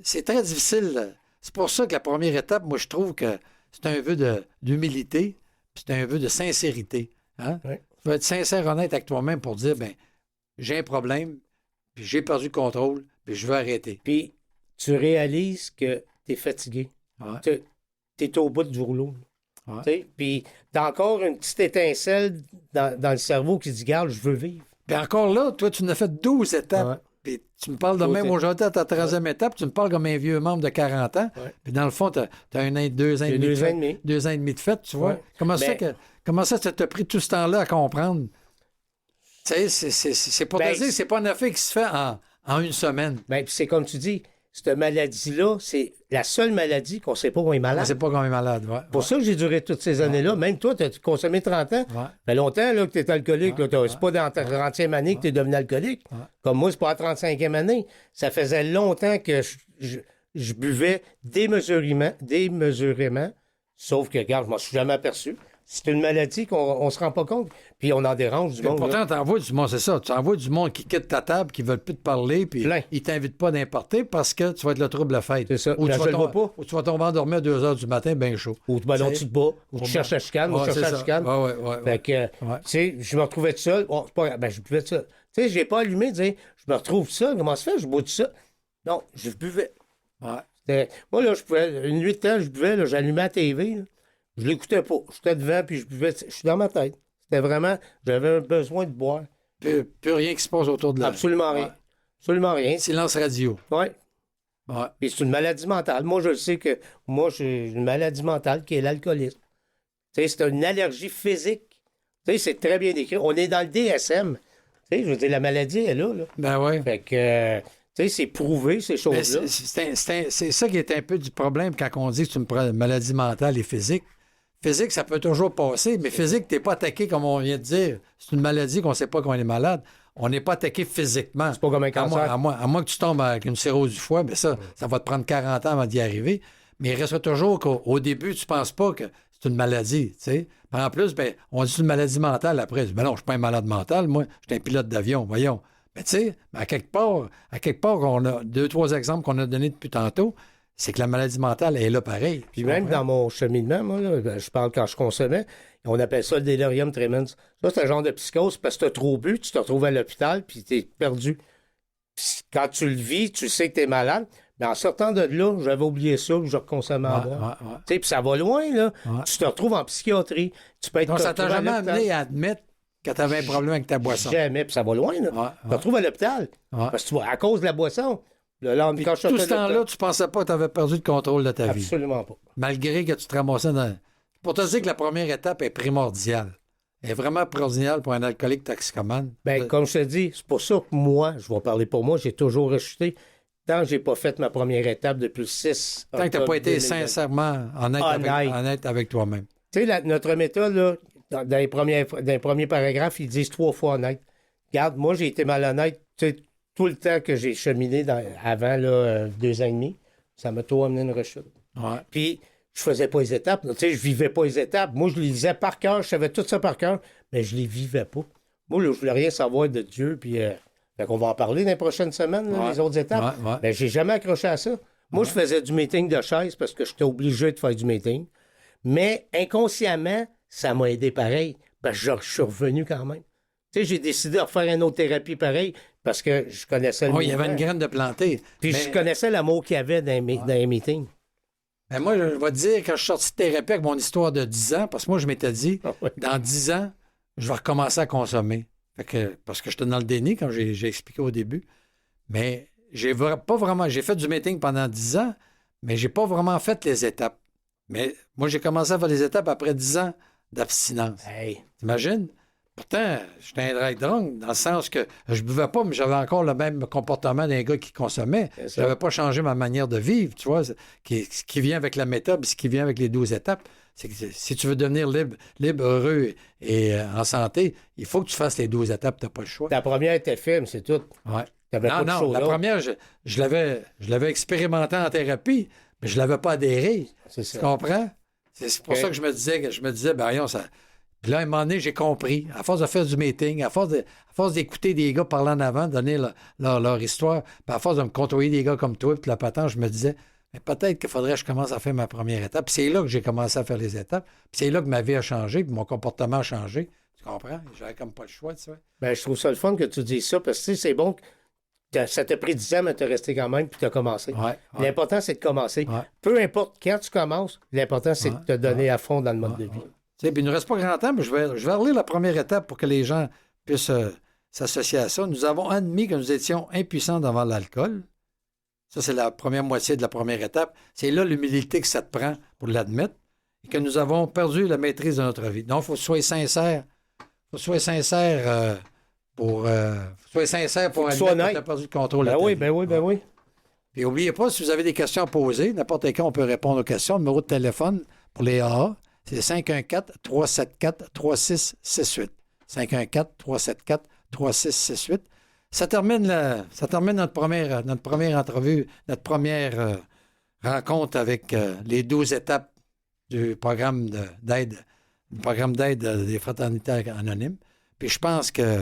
C'est très difficile. C'est pour ça que la première étape, moi, je trouve que c'est un vœu d'humilité, puis c'est un vœu de sincérité. Hein? Oui. Tu vas être sincère, honnête avec toi-même pour dire ben j'ai un problème, puis j'ai perdu le contrôle, puis je veux arrêter. Puis tu réalises que tu es fatigué. Ouais. Tu es au bout du rouleau. Ouais. Puis t'as encore une petite étincelle dans le cerveau qui dit, garde, je veux vivre. Puis encore là, toi, tu nous as fait 12 étapes. Ouais. Puis tu me parles de même aujourd'hui à ta 13e étape, tu me parles comme un vieux membre de 40 ans. Ouais. Puis dans le fond, tu as 1 an, 2 ans et demi. 2 ans et demi. 2 ans et demi de fête, tu vois. Ouais. Comment ça t'a pris tout ce temps-là à comprendre? Tu sais, c'est pour te dire, c'est pas un affaire qui se fait en une semaine. Bien, puis c'est comme tu dis, cette maladie-là, c'est la seule maladie qu'on ne sait pas qu'on est malade. On sait pas qu'on est malade, ouais. Pour ça que j'ai duré toutes ces années-là. Même toi, tu as consommé 30 ans. Ça fait longtemps là, que tu es alcoolique. C'est pas dans ta 30e année que tu es devenu alcoolique. Comme moi, c'est pas à 35e année. Ça faisait longtemps que je buvais démesurément. Sauf que, regarde, je m'en suis jamais aperçu. C'est une maladie qu'on se rend pas compte. Puis on en dérange du monde. Pourtant, t'envoies du monde, c'est ça. Tu envoies du monde qui quitte ta table, qui ne veulent plus te parler, puis ils t'invitent pas d'importer parce que tu vas être le trouble à fête. C'est ça. Ou tu vas tomber endormi à 2 h du matin, bien chaud. Ou tu te bats, ou tu cherches la chicane, ou tu cherches la chicane. Fait que, tu sais, je me retrouvais tout seul. Bon, c'est pas grave. Ben, je buvais tout ça. Tu sais, j'ai pas allumé de dire, je me retrouve ça, comment ça fait, je bois tout ça. Non, je buvais. Ouais. Moi, là, je pouvais, une nuit de temps, je buvais, là, j'allumais la TV, là. Je l'écoutais pas. J'étais devant, puis je buvais. Je suis dans ma tête. C'était vraiment... J'avais un besoin de boire. Plus rien qui se passe autour de là. Absolument rien. Absolument rien. Silence radio. Oui. Ouais. Puis c'est une maladie mentale. Moi, je le sais que... Moi, j'ai une maladie mentale qui est l'alcoolisme. Tu sais, c'est une allergie physique. Tu sais, c'est très bien décrit. On est dans le DSM. Tu sais, je veux dire, la maladie est là. Ben oui. Fait que... Tu sais, c'est prouvé, ces choses-là. C'est ça qui est un peu du problème quand on dit que c'est une maladie mentale et physique. Physique, ça peut toujours passer, mais physique, t'es pas attaqué comme on vient de dire. C'est une maladie qu'on sait pas qu'on est malade. On n'est pas attaqué physiquement. C'est pas comme un cancer. À moins que tu tombes avec une cirrhose du foie, bien ça va te prendre 40 ans avant d'y arriver. Mais il reste toujours qu'au début, tu penses pas que c'est une maladie, tu sais. En plus, ben, on dit une maladie mentale après. Ben non, je suis pas un malade mental, moi, je suis un pilote d'avion, voyons. Mais tu sais, à quelque part, on a 2-3 exemples qu'on a donnés depuis tantôt. C'est que la maladie mentale est là pareil. Puis même dans mon cheminement, moi, là, je parle quand je consommais, on appelle ça le delirium tremens. Ça, c'est un genre de psychose parce que tu as trop bu, tu te retrouves à l'hôpital, puis tu es perdu. Puis quand tu le vis, tu sais que tu es malade. Mais en sortant de là, j'avais oublié ça, que je reconsommais à boire. Tu sais, puis ça va loin, là. Ouais. Tu te retrouves en psychiatrie. Tu peux être... Donc, ça t'a jamais amené à admettre que tu avais un problème avec ta boisson? Jamais, puis ça va loin, là. Tu te retrouves à l'hôpital. Parce que tu vois, à cause de la boisson... Quand tout ce temps-là, tu pensais pas que tu avais perdu le contrôle de ta vie. Absolument pas. Malgré que tu te ramassais dans... Pour te dire que la première étape est primordiale. Elle est vraiment primordiale pour un alcoolique toxicomane. Bien, comme je te dis, c'est pour ça que moi, je vais parler pour moi, j'ai toujours rechuté. Tant que j'ai pas fait ma première étape depuis le 6 Tant que tu n'as pas été sincèrement honnête avec toi-même. Tu sais, notre méthode, là, dans les premiers paragraphes, ils disent 3 fois honnête. Regarde, moi, j'ai été malhonnête, tu sais, tout le temps que j'ai cheminé avant là, 2 ans et demi, ça m'a tout amené une rechute. Ouais. Puis, je faisais pas les étapes. Tu sais, je vivais pas les étapes. Moi, je les lisais par cœur. Je savais tout ça par cœur, mais je les vivais pas. Moi, là, je voulais rien savoir de Dieu. Puis, fait qu'on va en parler dans les prochaines semaines, là, les autres étapes. Mais j'ai jamais accroché à ça. Moi, je faisais du meeting de chaise parce que j'étais obligé de faire du meeting. Mais inconsciemment, ça m'a aidé pareil. Parce que je suis revenu quand même. Tu sais, j'ai décidé de refaire une autre thérapie pareil parce que je connaissais le il y avait une graine de planter. Puis je connaissais l'amour qu'il y avait dans les meetings. Ben moi, je vais te dire, quand je suis sorti de thérapie avec mon histoire de 10 ans, parce que moi, je m'étais dit, dans 10 ans, je vais recommencer à consommer. Parce que j'étais dans le déni, quand j'ai expliqué au début. Mais j'ai fait du meeting pendant 10 ans, mais j'ai pas vraiment fait les étapes. Mais moi, j'ai commencé à faire les étapes après 10 ans d'abstinence. Hey. T'imagines? Pourtant, j'étais un drag drunk, dans le sens que je buvais pas, mais j'avais encore le même comportement d'un gars qui consommait. Je n'avais pas changé ma manière de vivre, tu vois, ce qui vient avec la méthode, ce qui vient avec les 12 étapes. C'est que si tu veux devenir libre, heureux et en santé, il faut que tu fasses les 12 étapes, tu n'as pas le choix. Ta première était ferme, c'est tout. Ouais. Non, la première, je l'avais expérimenté en thérapie, mais je ne l'avais pas adhéré. C'est ça. Tu comprends? C'est pour ça que je me disais, ben voyons, ça... Puis là, à un moment donné, j'ai compris, à force de faire du meeting, à force d'écouter des gars parler en avant, donner leur histoire, puis à force de me contrôler des gars comme toi, puis la patente, je me disais, mais peut-être qu'il faudrait que je commence à faire ma première étape. Puis c'est là que j'ai commencé à faire les étapes. Puis c'est là que ma vie a changé, puis mon comportement a changé. Tu comprends? J'avais comme pas le choix, tu sais. Ben, je trouve ça le fun que tu dises ça, parce que tu sais, c'est bon que ça t'a pris 10 ans, mais t'as resté quand même, puis t'as commencé. Ouais. L'important, c'est de commencer. Ouais. Peu importe quand tu commences, l'important, c'est de te donner à fond dans le mode de vie. Tu sais, puis il ne nous reste pas grand temps, mais je vais relire la première étape pour que les gens puissent s'associer à ça. Nous avons admis que nous étions impuissants devant l'alcool. Ça, c'est la première moitié de la première étape. C'est là l'humilité que ça te prend pour l'admettre. Et que nous avons perdu la maîtrise de notre vie. Donc, il faut que tu sois sincère. Il faut que tu sois sincère pour admettre que tu as perdu le contrôle de ta vie. Ben oui. Puis n'oubliez pas, si vous avez des questions à poser, n'importe quand, on peut répondre aux questions. Le numéro de téléphone pour les AA, c'est 514-374-3668. 514-374-3668. Ça termine notre première entrevue, notre première rencontre avec les 12 étapes du programme d'aide des fraternités anonymes. Puis je pense que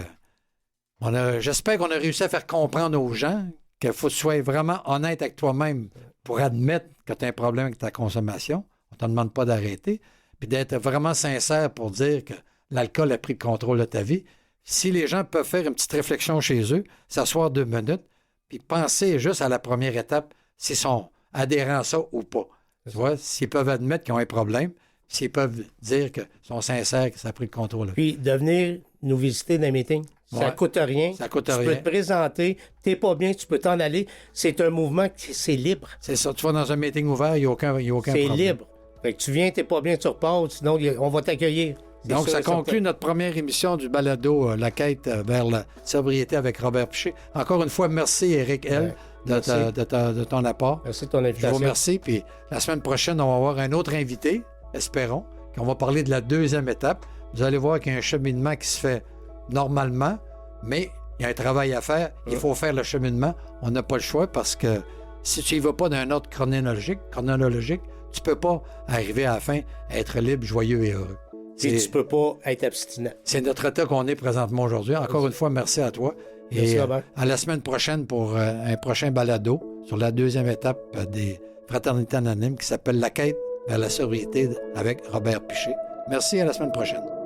j'espère qu'on a réussi à faire comprendre aux gens qu'il faut que tu sois vraiment honnête avec toi-même pour admettre que tu as un problème avec ta consommation. On ne te demande pas d'arrêter. Puis d'être vraiment sincère pour dire que l'alcool a pris le contrôle de ta vie. Si les gens peuvent faire une petite réflexion chez eux, s'asseoir 2 minutes, puis penser juste à la première étape, s'ils sont adhérents à ça ou pas. Tu vois, s'ils peuvent admettre qu'ils ont un problème, s'ils peuvent dire qu'ils sont sincères, que ça a pris le contrôle. Puis de venir nous visiter dans les meetings. Ça ne coûte rien. Ça coûte rien. Tu peux te présenter. Tu n'es pas bien, tu peux t'en aller. C'est un mouvement qui c'est libre. C'est ça. Tu vas dans un meeting ouvert, il n'y a aucun problème. C'est libre. Fait que tu viens, tu n'es pas bien, tu repars. Sinon, on va t'accueillir. Donc, ça conclut notre première émission du balado La quête vers la sobriété avec Robert Piché. Encore une fois, merci Éric L. De ton apport. Merci de ton invitation. Je vous remercie. Puis la semaine prochaine, on va avoir un autre invité, espérons, qu'on va parler de la deuxième étape. Vous allez voir qu'il y a un cheminement qui se fait normalement, mais il y a un travail à faire. Il faut faire le cheminement. On n'a pas le choix parce que si tu n'y vas pas d'un ordre chronologique, tu ne peux pas arriver à la fin à être libre, joyeux et heureux. Et tu ne peux pas être abstinent. C'est notre état qu'on est présentement aujourd'hui. Encore une fois, merci à toi. Merci, et Robert. À la semaine prochaine pour un prochain balado sur la deuxième étape des fraternités anonymes qui s'appelle La quête vers la sobriété avec Robert Piché. Merci, à la semaine prochaine.